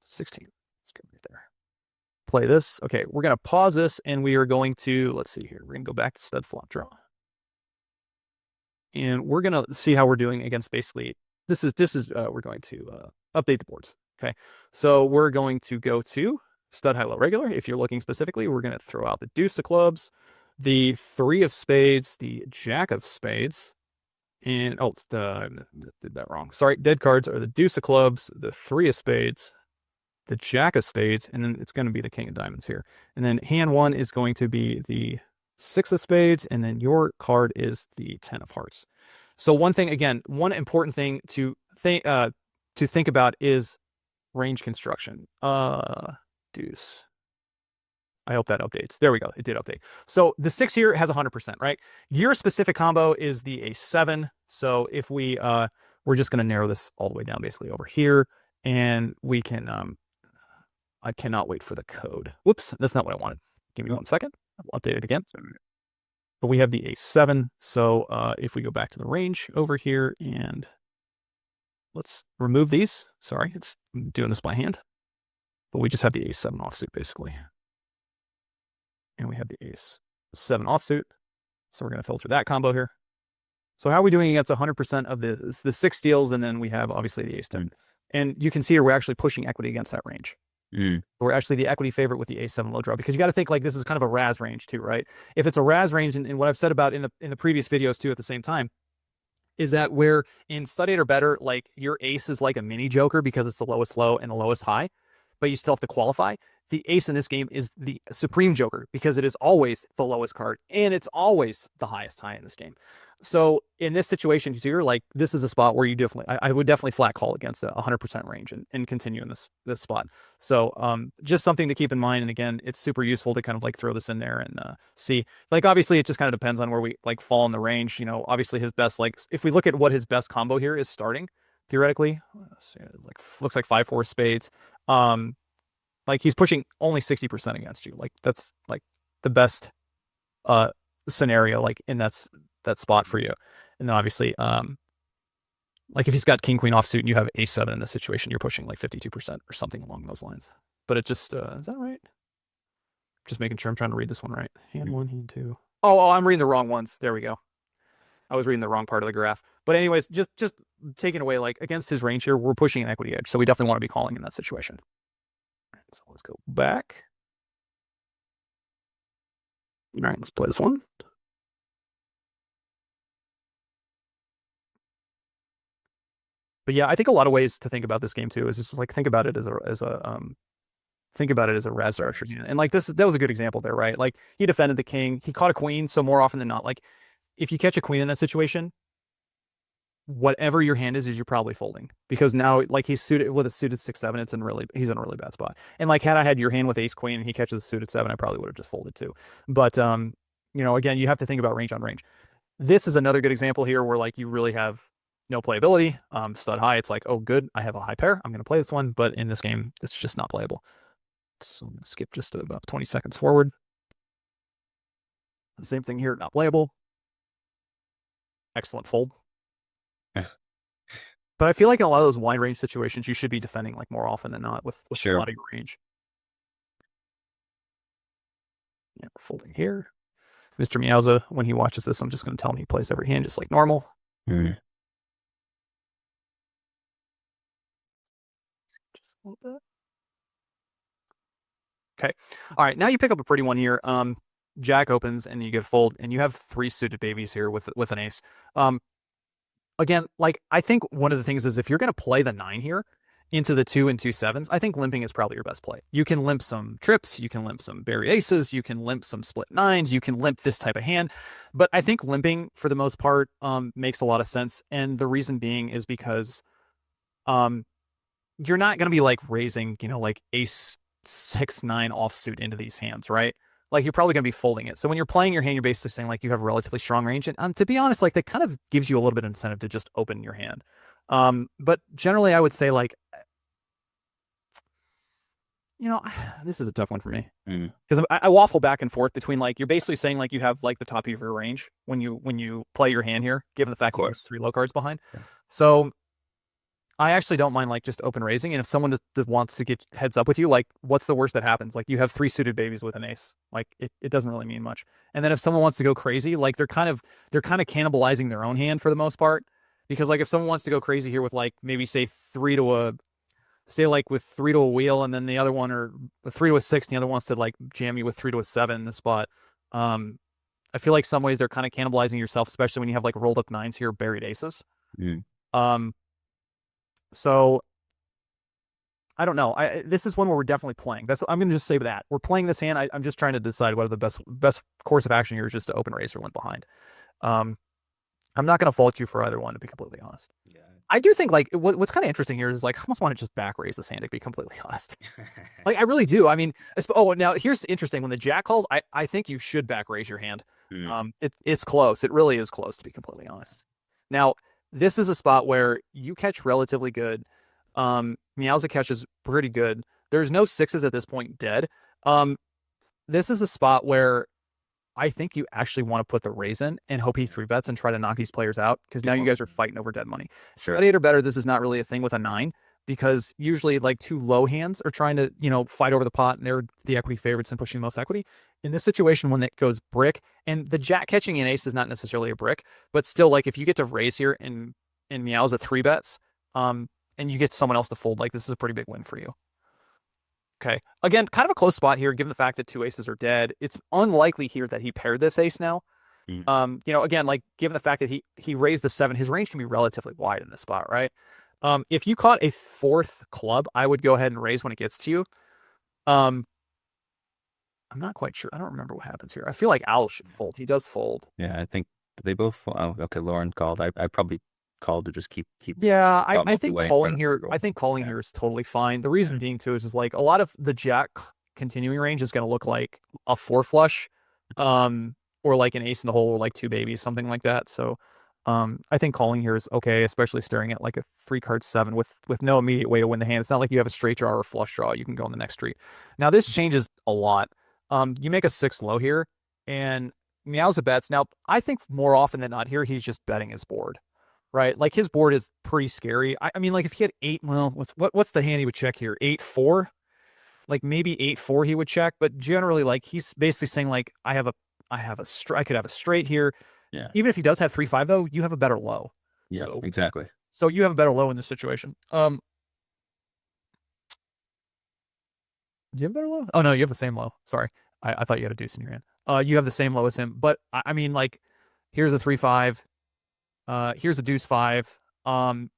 16. Let's go right there. Play this. Okay, we're gonna pause this and we are going to let's see here. We're gonna go back to stud flop draw. And we're gonna see how we're doing against basically this is we're going to update the boards. Okay. So we're going to go to stud high low regular. If you're looking specifically, we're gonna throw out the deuce of clubs, the 3 of spades, the jack of spades, and did that wrong. Sorry, dead cards are the deuce of clubs, the 3 of spades, the jack of spades, and then it's going to be the king of diamonds here. And then hand 1 is going to be the 6 of spades, and then your card is the 10 of hearts. So one thing, again, one important thing to think about is range construction. Deuce. I hope that updates. There we go. It did update. So the 6 here has 100%, right? Your specific combo is the A7. So if we're just going to narrow this all the way down basically over here, and we can I cannot wait for the code. Whoops, that's not what I wanted. Give me 1 second. I'll update it again. But we have the A7. So if we go back to the range over here and let's remove these. Sorry, it's doing this by hand. But we just have the A7 offsuit basically. And we have the ace 7 offsuit. So we're going to filter that combo here. So how are we doing against 100% of the 6 steals? And then we have obviously the ace 10. And you can see here we're actually pushing equity against that range. We're actually the equity favorite with the A7 low draw because you got to think like this is kind of a Raz range too, right? If it's a Raz range, and what I've said about in the previous videos too at the same time, is that where in Study It or Better, like your ace is like a mini joker because it's the lowest low and the lowest high, but you still have to qualify. The ace in this game is the supreme joker because it is always the lowest card and it's always the highest high in this game. So in this situation here, like this is a spot where you definitely, I would definitely flat call against a 100% range and continue in this spot. So just something to keep in mind. And again, it's super useful to kind of like throw this in there and see. Like obviously, it just kind of depends on where we like fall in the range. You know, obviously his best, like if we look at what his best combo here is starting theoretically, like looks like 5-4 spades. Like he's pushing only 60% against you. Like that's like the best scenario like in that spot for you. And then obviously like if he's got king queen offsuit and you have a7 in this situation, you're pushing like 52% or something along those lines. But it just is that right? Just making sure I'm trying to read this one right. Hand 1, hand 2. Oh, I'm reading the wrong ones. There we go. I was reading the wrong part of the graph. But anyways, just taking away like against his range here, we're pushing an equity edge. So we definitely want to be calling in that situation. So let's go back. All right, let's play this one. But yeah, I think a lot of ways to think about this game too is just like think about it think about it as a res structure. And like that was a good example there, right? Like he defended the king, he caught a queen, so more often than not, like if you catch a queen in that situation, whatever your hand is you're probably folding because now like he's suited with a suited 6-7, he's in a really bad spot. And like had I had your hand with ace queen and he catches a suited 7, I probably would have just folded too. But again, you have to think about range on range. This is another good example here where like you really have no playability. Stud high, it's like, oh good, I have a high pair, I'm gonna play this one, but in this game it's just not playable. So I'm gonna skip just about 20 seconds forward. The same thing here, not playable. Excellent fold. But I feel like in a lot of those wide range situations, you should be defending like more often than not with a lot of your range. Yeah, we're folding here. Mr. Meowza, when he watches this, I'm just going to tell him he plays every hand just like normal. Mm. Just a little bit. Okay. All right. Now you pick up a pretty one here. Jack opens and you get a fold, and you have 3 suited babies here with an ace. Again, like I think one of the things is if you're going to play the 9 here into the 2 and 2 7s, I think limping is probably your best play. You can limp some trips, you can limp some buried aces, you can limp some split 9s, you can limp this type of hand. But I think limping for the most part makes a lot of sense. And the reason being is because you're not going to be like raising, like ace 6-9 offsuit into these hands, right? Like you're probably going to be folding it. So when you're playing your hand, you're basically saying like you have relatively strong range. And to be honest, like that kind of gives you a little bit of incentive to just open your hand. But generally I would say like, this is a tough one for me because I waffle back and forth between like, you're basically saying like you have like the top of your range when you play your hand here, given the fact that you have 3 low cards behind. Yeah. So I actually don't mind like just open raising. And if someone wants to get heads up with you, like what's the worst that happens? Like you have 3 suited babies with an ace. Like it doesn't really mean much. And then if someone wants to go crazy, like they're kind of cannibalizing their own hand for the most part. Because like if someone wants to go crazy here with like maybe say 3 to a with 3 to a wheel, and then the other one, or 3 to a 6, and the other wants to like jam you with 3 to a 7 in the spot. I feel like some ways they're kind of cannibalizing yourself, especially when you have like rolled up 9s here, buried aces. So I don't know. This is one where we're definitely playing. I'm going to just say that we're playing this hand. I'm just trying to decide what the best course of action here is, just to open raise or limp behind. I'm not going to fault you for either one, to be completely honest. Yeah. I do think like what's kind of interesting here is like I almost want to just back raise this hand, to be completely honest. Like I really do. I mean, now here's interesting. When the jack calls, I think you should back raise your hand. It's close. It really is close, to be completely honest. Now, this is a spot where you catch relatively good. Meowza catches pretty good. There's no 6s at this point dead. This is a spot where I think you actually want to put the raise in and hope he 3-bets and try to knock these players out, because now you guys are fighting over dead money. Sure. Study it or better, this is not really a thing with a 9, because usually like 2 low hands are trying to, fight over the pot, and they're the equity favorites and pushing the most equity. In this situation, when it goes brick, and the jack catching an ace is not necessarily a brick, but still, like if you get to raise here and Meowza 3-bets, and you get someone else to fold, like this is a pretty big win for you. Okay. Again, kind of a close spot here, given the fact that 2 aces are dead. It's unlikely here that he paired this ace now. Again, like given the fact that he raised the 7, his range can be relatively wide in this spot, right? If you caught a 4th club, I would go ahead and raise when it gets to you. I'm not quite sure. I don't remember what happens here. I feel like Owl should fold. He does fold. Yeah, I think they both fold. Oh, okay. Lauren called. I probably called to just keep. Yeah, I think calling here. I think calling here is totally fine. The reason being too is like a lot of the jack continuing range is going to look like a 4 flush, or like an ace in the hole, or like 2 babies, something like that. So, I think calling here is okay, especially staring at like a 3-card 7 with no immediate way to win the hand. It's not like you have a straight draw or a flush draw. You can go on the next street. Now this changes a lot. You make a 6 low here, and Meowza bets. Now I think more often than not here he's just betting his board. Right, like his board is pretty scary. I mean, like if he had 8, well, what's the hand he would check here? 8-4, like maybe 8-4 he would check, but generally, like he's basically saying like I could have a straight here. Yeah. Even if he does have 3-5 though, you have a better low. Yeah, so, exactly. So you have a better low in this situation. Do you have a better low? Oh no, you have the same low. Sorry, I thought you had a deuce in your hand. You have the same low as him, but I mean, like here's a 3-5. Here's a deuce 5.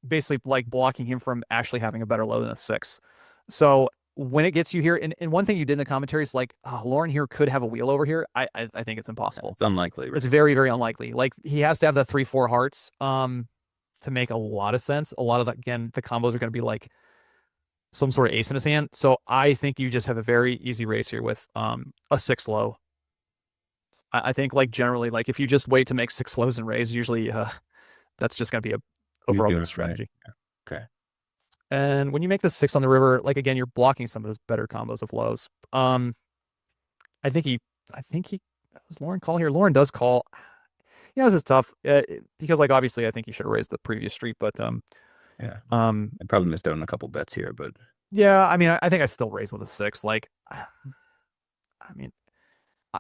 basically like blocking him from actually having a better low than a 6. So when it gets you here, and one thing you did in the commentary is like, Lauren here could have a wheel over here. I think it's impossible. It's unlikely, It's right? very, very unlikely. Like he has to have the 3-4 hearts to make a lot of sense. A lot of again, the combos are going to be like some sort of ace in his hand. So I think you just have a very easy race here with a 6 low. I think like generally, like if you just wait to make 6 lows and raise, usually that's just going to be a He's overall doing good it right. strategy. Okay. And when you make the 6 on the river, like again, you're blocking some of those better combos of lows. I think he does Lauren call here. Lauren does call. Yeah, this is tough because like obviously I think he should have raised the previous street, but Yeah. I probably missed out on a couple bets here, but yeah, I mean I think I still raise with a 6. Like, I mean,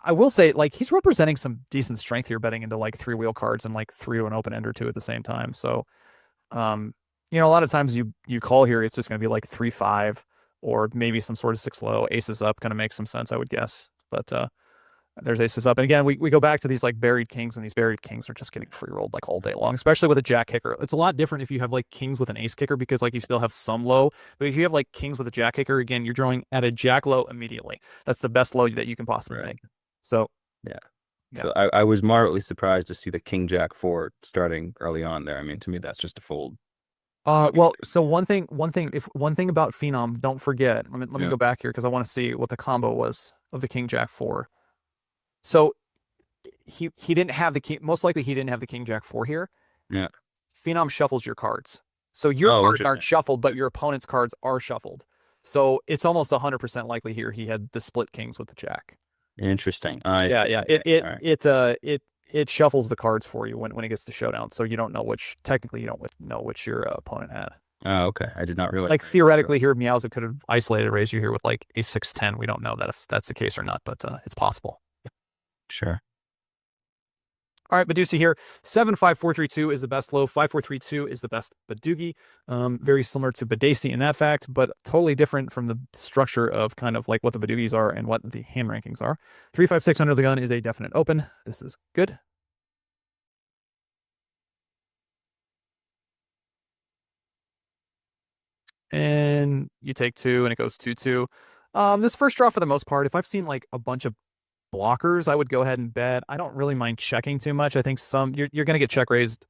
I will say like he's representing some decent strength here, betting into like 3 wheel cards and like 3 to an open end or 2 at the same time. So, um, a lot of times you call here, it's just going to be like 3-5 or maybe some sort of 6 low, aces up, kind of makes some sense, I would guess. But there's aces up. And again, we go back to these like buried kings, and these buried kings are just getting free rolled like all day long, especially with a jack kicker. It's a lot different if you have like kings with an ace kicker because like you still have some low. But if you have like kings with a jack kicker, again, you're drawing at a jack low immediately. That's the best low that you can possibly make. So yeah. Yeah. So I was moderately surprised to see the King Jack 4 starting early on there. I mean, to me, that's just a fold. Well, so one thing about Phenom, don't forget. Let me Yeah. go back here because I want to see what the combo was of the King Jack 4. So he didn't have the king. Most likely, he didn't have the King Jack 4 here. Yeah. Phenom shuffles your cards, so your Oh, cards aren't interesting. shuffled, but your opponent's cards are shuffled. So it's almost 100% likely here he had the split kings with the jack. Interesting. I Yeah, see. yeah. Okay. All right. It shuffles the cards for you when it gets to showdown. So you don't know which. Technically, you don't know which your opponent had. Oh, okay. I did not realize. Like theoretically, here Meowza could have isolated raised you here with like a 6-10. We don't know that if that's the case or not, but it's possible. Sure. All right, Badusi here. 7-5-4-3-2 is the best low. 5-4-3-2 is the best Badugi. Very similar to Badesi in that fact, but totally different from the structure of kind of like what the Badugis are and what the hand rankings are. 3-5-6 under the gun is a definite open. This is good. And you take 2 and it goes 2-2. This first draw for the most part, if I've seen like a bunch of blockers, I would go ahead and bet. I don't really mind checking too much. I think you're going to get check raised,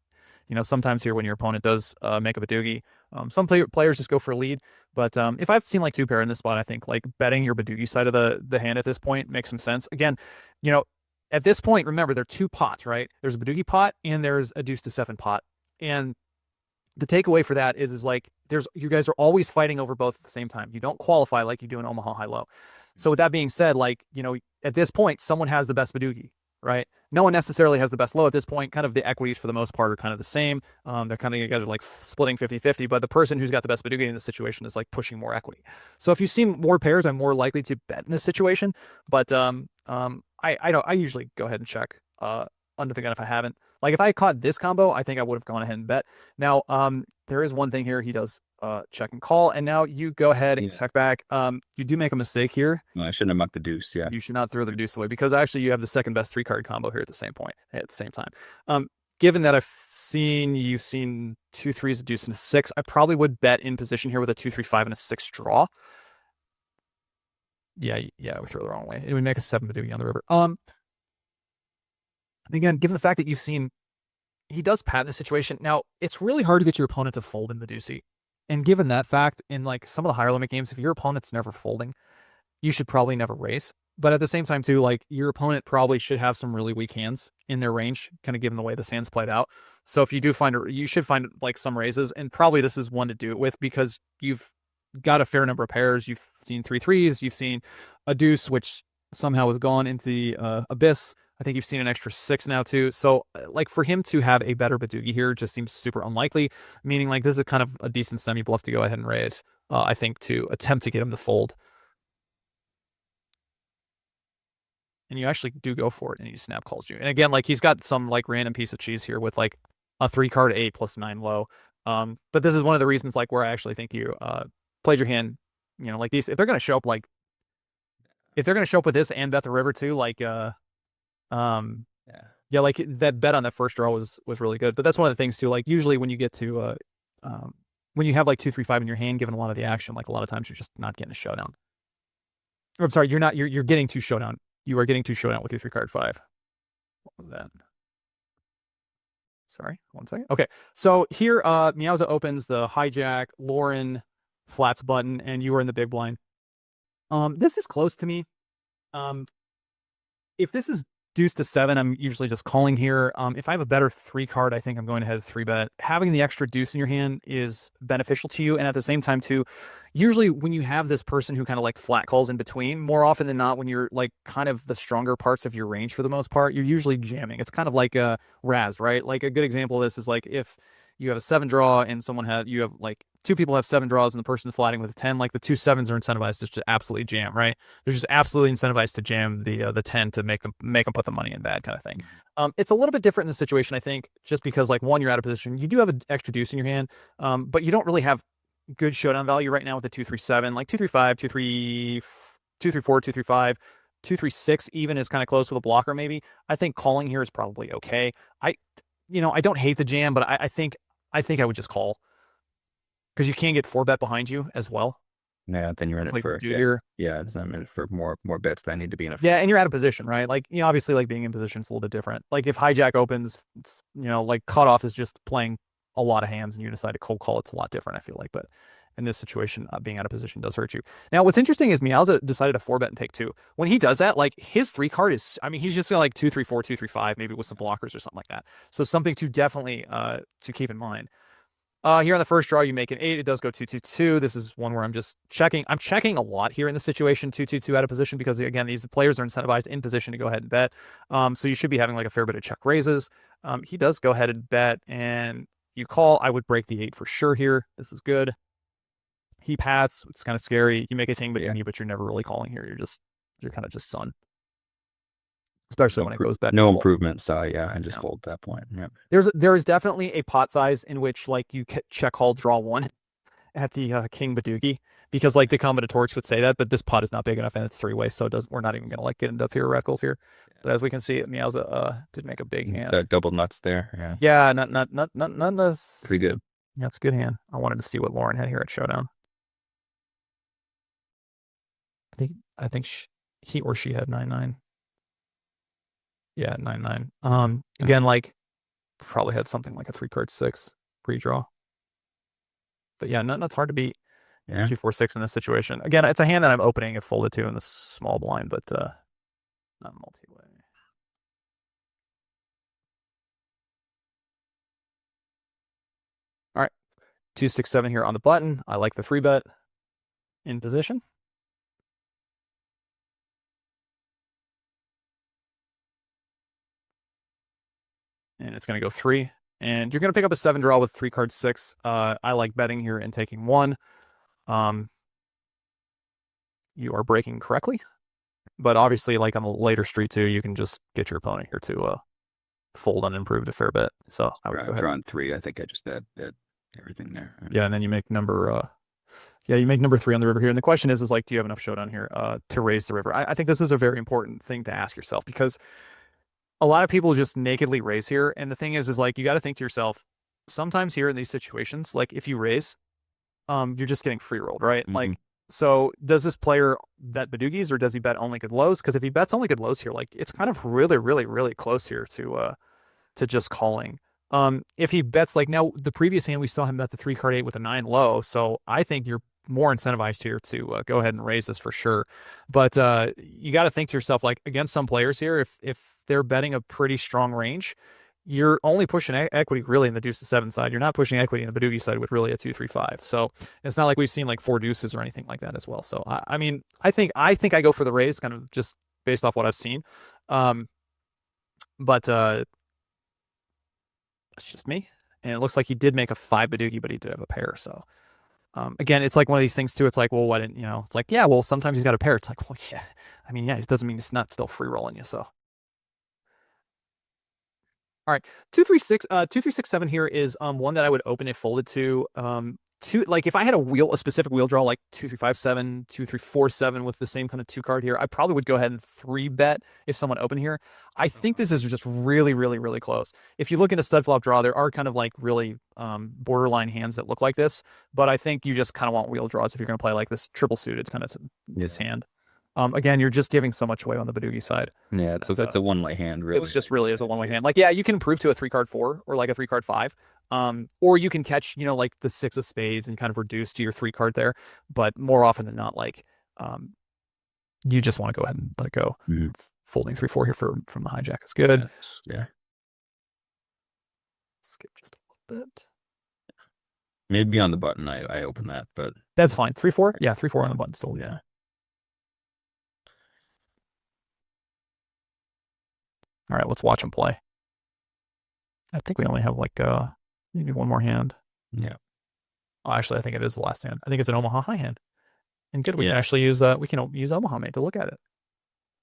sometimes here when your opponent does make up a doogie. Some players just go for a lead, but if I've seen like 2 pair in this spot, I think like betting your Badoogie side of the hand at this point makes some sense. Again, at this point, remember there are 2 pots, right? There's a Badoogie pot and there's a deuce to 7 pot, and the takeaway for that is like you guys are always fighting over both at the same time. You don't qualify like you do in Omaha High Low. So with that being said, like, at this point, someone has the best Badoogie, right? No one necessarily has the best low at this point. Kind of the equities for the most part are kind of the same. They're kind of, you guys are like splitting 50-50, but the person who's got the best Badoogie in this situation is like pushing more equity. So if you see more pairs, I'm more likely to bet in this situation. But I usually go ahead and check under the gun if I haven't. Like if I caught this combo, I think I would have gone ahead and bet. Now, there is one thing here. He does check and call, and now you go ahead and check back. You do make a mistake here. Well, I shouldn't have mucked the deuce. Yeah. You should not throw the deuce away because actually you have the second best 3-card combo here at the same time. Given that you've seen 2 3s, a deuce, and a 6, I probably would bet in position here with a 2-3-5 and a 6 draw. Yeah, we throw the wrong way. It would make a 7 Badoogie on the river. Again, given the fact that he does pat in this situation. Now, it's really hard to get your opponent to fold in Badoosi. And given that fact, in like some of the higher limit games, if your opponent's never folding, you should probably never raise. But at the same time, too, like your opponent probably should have some really weak hands in their range, kind of given the way this hand's played out. So if you do you should find like some raises, and probably this is one to do it with because you've got a fair number of pairs. You've seen 3 3s, you've seen a deuce, which somehow has gone into the abyss. I think you've seen an extra 6 now too. So like for him to have a better Badoogie here just seems super unlikely, meaning like this is kind of a decent semi bluff to go ahead and raise, I think, to attempt to get him to fold. And you actually do go for it and he snap calls you. And again, like he's got some like random piece of cheese here with like a 3-card 8 plus 9 low. But this is one of the reasons like where I actually think you played your hand, like these, if they're going to show up with this and bet the river too, like yeah, like that bet on that first draw was really good. But that's one of the things too. Like usually when you get to when you have like 2-3-5 in your hand, given a lot of the action, like a lot of times you're just not getting a showdown. I'm sorry, you're not. You're getting two showdown. You are getting two showdown with your 3-card 5. What was that? Sorry, 1 second. Okay, so here, Meowza opens the hijack, Lauren flats button, and you are in the big blind. This is close to me. Um, if this is deuce to 7, I'm usually just calling here. If I have a better 3 card, I think I'm going ahead 3-bet. Having the extra deuce in your hand is beneficial to you, and at the same time too, usually when you have this person who kind of like flat calls in between, more often than not, when you're like kind of the stronger parts of your range for the most part, you're usually jamming. It's kind of like a Raz, right? Like a good example of this is like if you have a 7 draw and you have like two people have 7 draws and the person's flatting with a 10, like the 2 7s are incentivized to just absolutely jam, right? They're just absolutely incentivized to jam the 10 to make them put the money in bad kind of thing. It's a little bit different in this situation, I think, just because like one, you're out of position. You do have an extra deuce in your hand, but you don't really have good showdown value right now with the 2-3-7, like 2-3-5, 2-3, 2-3-4, 2-3-5. 2-3-6 even is kind of close with a blocker, maybe. I think calling here is probably okay. I don't hate the jam, but I think I would just call because you can get 4-bet behind you as well. Yeah, then you're in It's it like for do here. yeah, it's I'm in it for more bets that need to be in a Yeah, and you're out of position, right? Like, obviously, like being in position is a little bit different. Like if hijack opens, it's like cutoff is just playing a lot of hands, and you decide to cold call. It's a lot different, I feel like. But in this situation, being out of position does hurt you. Now, what's interesting is Meowza decided to 4-bet and take 2. When he does that, like his 3 card is, I mean, he's just got like 2-3-4, 2-3-5, maybe with some blockers or something like that. So something to definitely to keep in mind. Here on the first draw, you make an 8. It does go 2-2-2. This is one where I'm just checking. I'm checking a lot here in this situation, 2-2-2 out of position, because again, these players are incentivized in position to go ahead and bet. So you should be having like a fair bit of check raises. He does go ahead and bet, and you call. I would break the 8 for sure here. This is good. He pats. It's kind of scary. You make a thing, but you're never really calling here. You're kind of just sun, especially when it goes bet. No improvement. So yeah, I just Yeah. fold at that point. Yeah. There is definitely a pot size in which like you check call draw 1 at the King Badugi, because like the combinatorics would say that, but this pot is not big enough and it's 3-way, so we're not even gonna like get into theoreticals here. But as we can see, Meowza did make a big hand. The double nuts there. Yeah. Yeah, not this. Pretty good. Yeah, it's a good hand. I wanted to see what Lauren had here at Showdown. I think he or she had 9-9. Yeah, 9-9. Again, like probably had something like a 3-card 6 pre-draw. But yeah, nuts hard to beat. Yeah. 2-4-6 in this situation. Again, it's a hand that I'm opening if folded to in the small blind, but not multi-way. All right, 2-6-7 here on the button. I like the 3-bet in position. And it's going to go 3. And you're going to pick up a 7 draw with 3-card 6. I like betting here and taking 1. You are breaking correctly. But obviously, like on the later street too, you can just get your opponent here to fold unimproved a fair bit. So I would go ahead. Drawn 3. I think I just had everything there. Yeah, and then you make number you make number 3 on the river here. And the question is like, do you have enough showdown here to raise the river? I think this is a very important thing to ask yourself, because a lot of people just nakedly raise here. And the thing is like, you got to think to yourself, sometimes here in these situations, like if you raise, you're just getting free rolled, right? Mm-hmm. Like, so does this player bet Badugis or does he bet only good lows? Because if he bets only good lows here, like it's kind of really, really, really close here to just calling. If he bets like now the previous hand, we saw him bet the 3-card 8 with a 9 low. So I think you're more incentivized here to go ahead and raise this for sure. But you got to think to yourself, like against some players here, if they're betting a pretty strong range, you're only pushing equity really in the deuce to 7 side. You're not pushing equity in the Badugi side with really a 2-3-5. So it's not like we've seen like 4 deuces or anything like that as well. So I mean, I think I go for the raise kind of just based off what I've seen. But it's just me. And it looks like he did make a 5 Badugi, but he did have a pair. So again, it's like one of these things too. It's like, well, why didn't it's like, yeah, well, sometimes he's got a pair. It's like, well, yeah, I mean, yeah, it doesn't mean it's not still free rolling you. So. All right, 2-3-6, 2-3-6-7 here is one that I would open if folded to. two, like if I had a specific wheel draw like 2 3 5 7, 2 3 4 7 with the same kind of 2 card here, I probably would go ahead and 3 bet if someone opened here. I think this is just really, really, really close. If you look into stud flop draw, there are kind of like really borderline hands that look like this, but I think you just kind of want wheel draws if you're going to play like this triple suited kind of this hand. Again, you're just giving so much away on the Badoogie side. Yeah, it's a one-way hand, really. It's just really is a one-way hand. Like, yeah, you can improve to a 3 card 4 or like a 3 card 5. Or you can catch, like the 6 of spades and kind of reduce to your 3 card there. But more often than not, like, you just want to go ahead and let it go. Mm-hmm. Folding 3 4 here from the hijack is good. Yeah. Skip just a little bit. Maybe on the button I open that, but that's fine. 3 4? Yeah, 3 4 on the button still. Yeah. All right, let's watch him play. I think we only have like maybe one more hand. Yeah. Oh, actually, I think it is the last hand. I think it's an Omaha high hand. And good, we can actually use Omaha mate to look at it.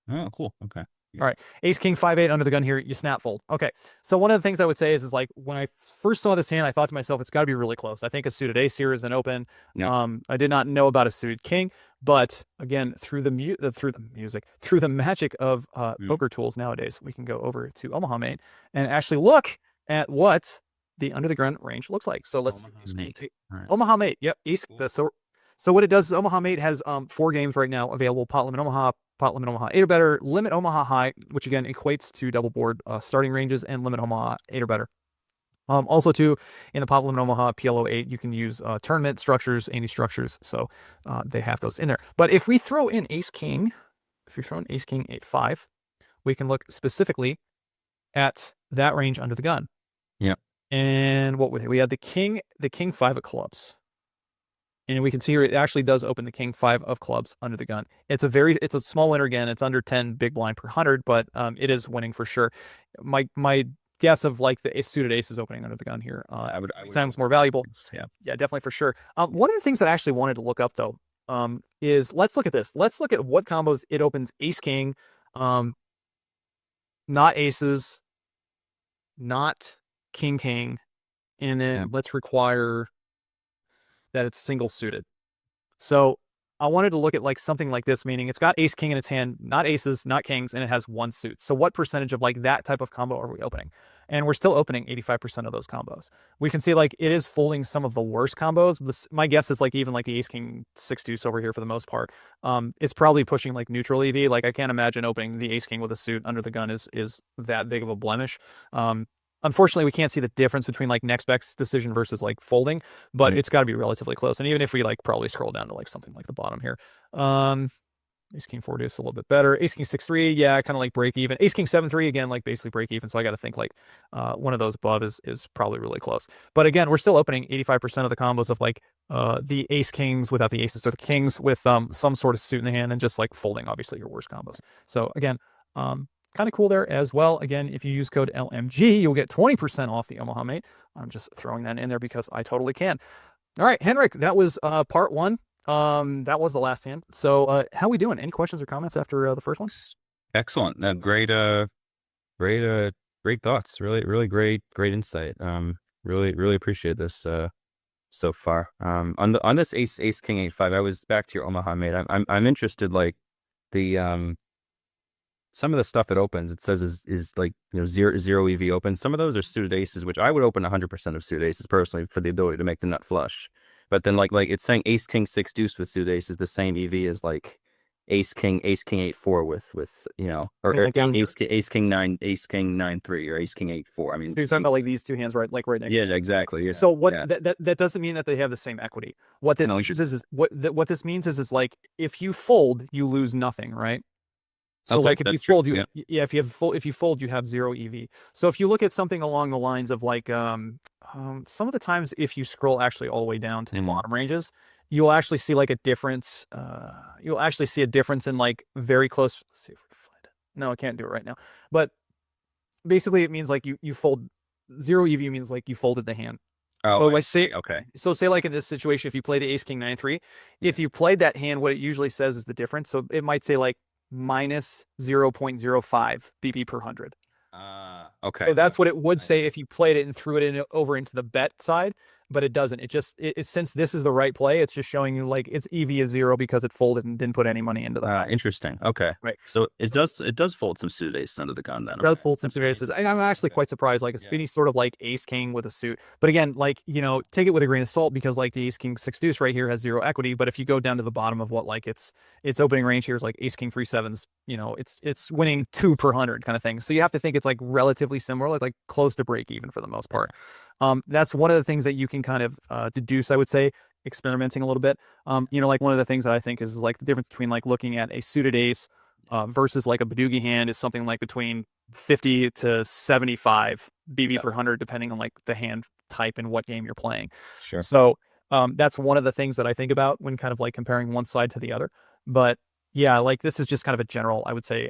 Oh, cool. Okay. Yeah. All right, Ace King 5 8 under the gun here. You snap fold. Okay, so one of the things I would say is like when I first saw this hand, I thought to myself, it's got to be really close. I think a suited ace here is an open. Yeah. I did not know about a suited king, but again, through the magic of poker tools nowadays, we can go over to Omaha mate and actually look at what the under the gun range looks like. So let's Omaha mate. Yep. So what it does is Omaha mate has 4 games right now available. Pot limit Omaha, pot limit Omaha 8 or better, limit Omaha high, which again equates to double board starting ranges, and limit Omaha 8 or better. Also too, in the pot limit Omaha PLO 8, you can use tournament structures, ante structures. So they have those in there. But if we throw in Ace King, if you throw in Ace King 8 5, we can look specifically at that range under the gun. Yeah. And what we had the king 5 of clubs. And we can see here it actually does open the king 5 of clubs under the gun. It's a small winner again. It's under 10 big blind per 100, but it is winning for sure. My guess of like the suited ace is opening under the gun here. I would sounds more valuable. Yeah, definitely for sure. One of the things that I actually wanted to look up though is let's look at this. Let's look at what combos it opens ace king, not aces, not king king, and then let's require that it's single suited. So I wanted to look at like something like this, meaning it's got ace king in its hand, not aces, not kings, and it has 1 suit. So what percentage of like that type of combo are we opening? And we're still opening 85% of those combos. We can see like it is folding some of the worst combos. My guess is like even like the ace king 6 deuce over here for the most part. It's probably pushing like neutral EV. Like I can't imagine opening the ace king with a suit under the gun is that big of a blemish. Unfortunately, we can't see the difference between like next best decision versus like folding, but it's got to be relatively close. And even if we like probably scroll down to like something like the bottom here, Ace King 4 deuce a little bit better. Ace King 6 3, yeah, kind of like break even. Ace King 7 3 again, like basically break even. So I got to think like one of those above is probably really close. But again, we're still opening 85% of the combos of like the ace kings without the aces or the kings with some sort of suit in the hand and just like folding obviously your worst combos. So again, kind of cool there as well. Again, if you use code LMG, you'll get 20% off the Omaha mate. I'm just throwing that in there because I totally can. All right, Henrik, that was part 1. That was the last hand. So how we doing? Any questions or comments after the first one? Excellent. Great thoughts. Really great insight. Really appreciate this so far. On this ace king 8 5, I was back to your Omaha mate. I'm interested, like the some of the stuff it opens, it says is like, zero EV open. Some of those are suited aces, which I would open 100% of suited aces personally for the ability to make the nut flush. But then like it's saying ace king 6 deuce with suited aces, the same EV as like ace king 8 4 with or ace king 9 3 or ace king 8 4. I mean, so you're talking about like these 2 hands right next. Yeah, exactly. Yeah. So what that doesn't mean that they have the same equity. What this means is what this means is like if you fold, you lose nothing, right? So like if you fold, if you fold, you have 0 EV. So if you look at something along the lines of like some of the times if you scroll actually all the way down to the bottom ranges, you'll actually see like a difference. You'll actually see a difference in like very close. Let's see if we find it. No, I can't do it right now. But basically, it means like you fold 0 EV means like you folded the hand. Oh, so like say like in this situation, if you play the ace king 9 3, if you played that hand, what it usually says is the difference. So it might say like minus 0.05 BB per 100. Okay. So that's what it would say if you played it and threw it over into the bet side. but it doesn't. Since this is the right play, it's just showing you like its EV is 0 because it folded and didn't put any money into the pot. Interesting. Okay. Right. So it does fold some suited aces under the gun then. It does fold some suited aces. And I'm actually quite surprised. Like a spinny sort of like ace king with a suit. But again, like, you know, take it with a grain of salt because like the ace king 6 deuce right here has 0 equity. But if you go down to the bottom of what like its opening range here is like ace king 3 sevens, you know, it's winning 2 per 100 kind of thing. So you have to think it's like relatively similar, like close to break even for the most part. That's one of the things that you can kind of deduce, I would say, experimenting a little bit. You know, like one of the things that I think is like the difference between like looking at a suited ace versus like a Badoogie hand is something like between 50 to 75 BB per 100, depending on like the hand type and what game you're playing. Sure. So that's one of the things that I think about when kind of like comparing one side to the other. But yeah, like this is just kind of a general, I would say,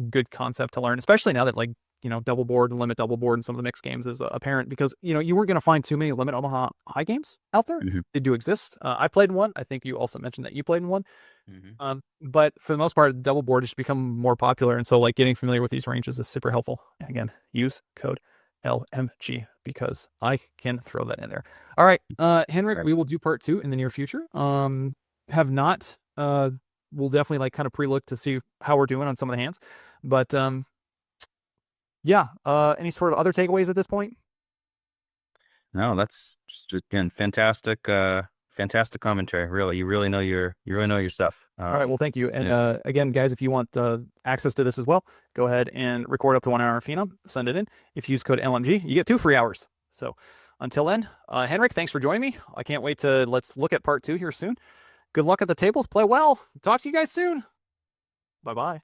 good concept to learn, especially now that like, you know, double board and limit double board in some of the mixed games is apparent because, you know, you weren't going to find too many limit Omaha high games out there. They do exist. I've played in one. I think you also mentioned that you played in one. But for the most part, double board has become more popular. And so like getting familiar with these ranges is super helpful. And again, use code LMG because I can throw that in there. All right, Henrik, we will do part 2 in the near future. Have not, we'll definitely like kind of pre-look to see how we're doing on some of the hands, but yeah, any sort of other takeaways at this point? No, that's just, again, fantastic commentary. Really, you really know your stuff. All right, well, thank you. And again, guys, if you want access to this as well, go ahead and record up to 1 hour Phenom, send it in. If you use code LMG, you get 2 free hours. So until then, Henrik, thanks for joining me. I can't wait to let's look at part 2 here soon. Good luck at the tables. Play well. Talk to you guys soon. Bye-bye.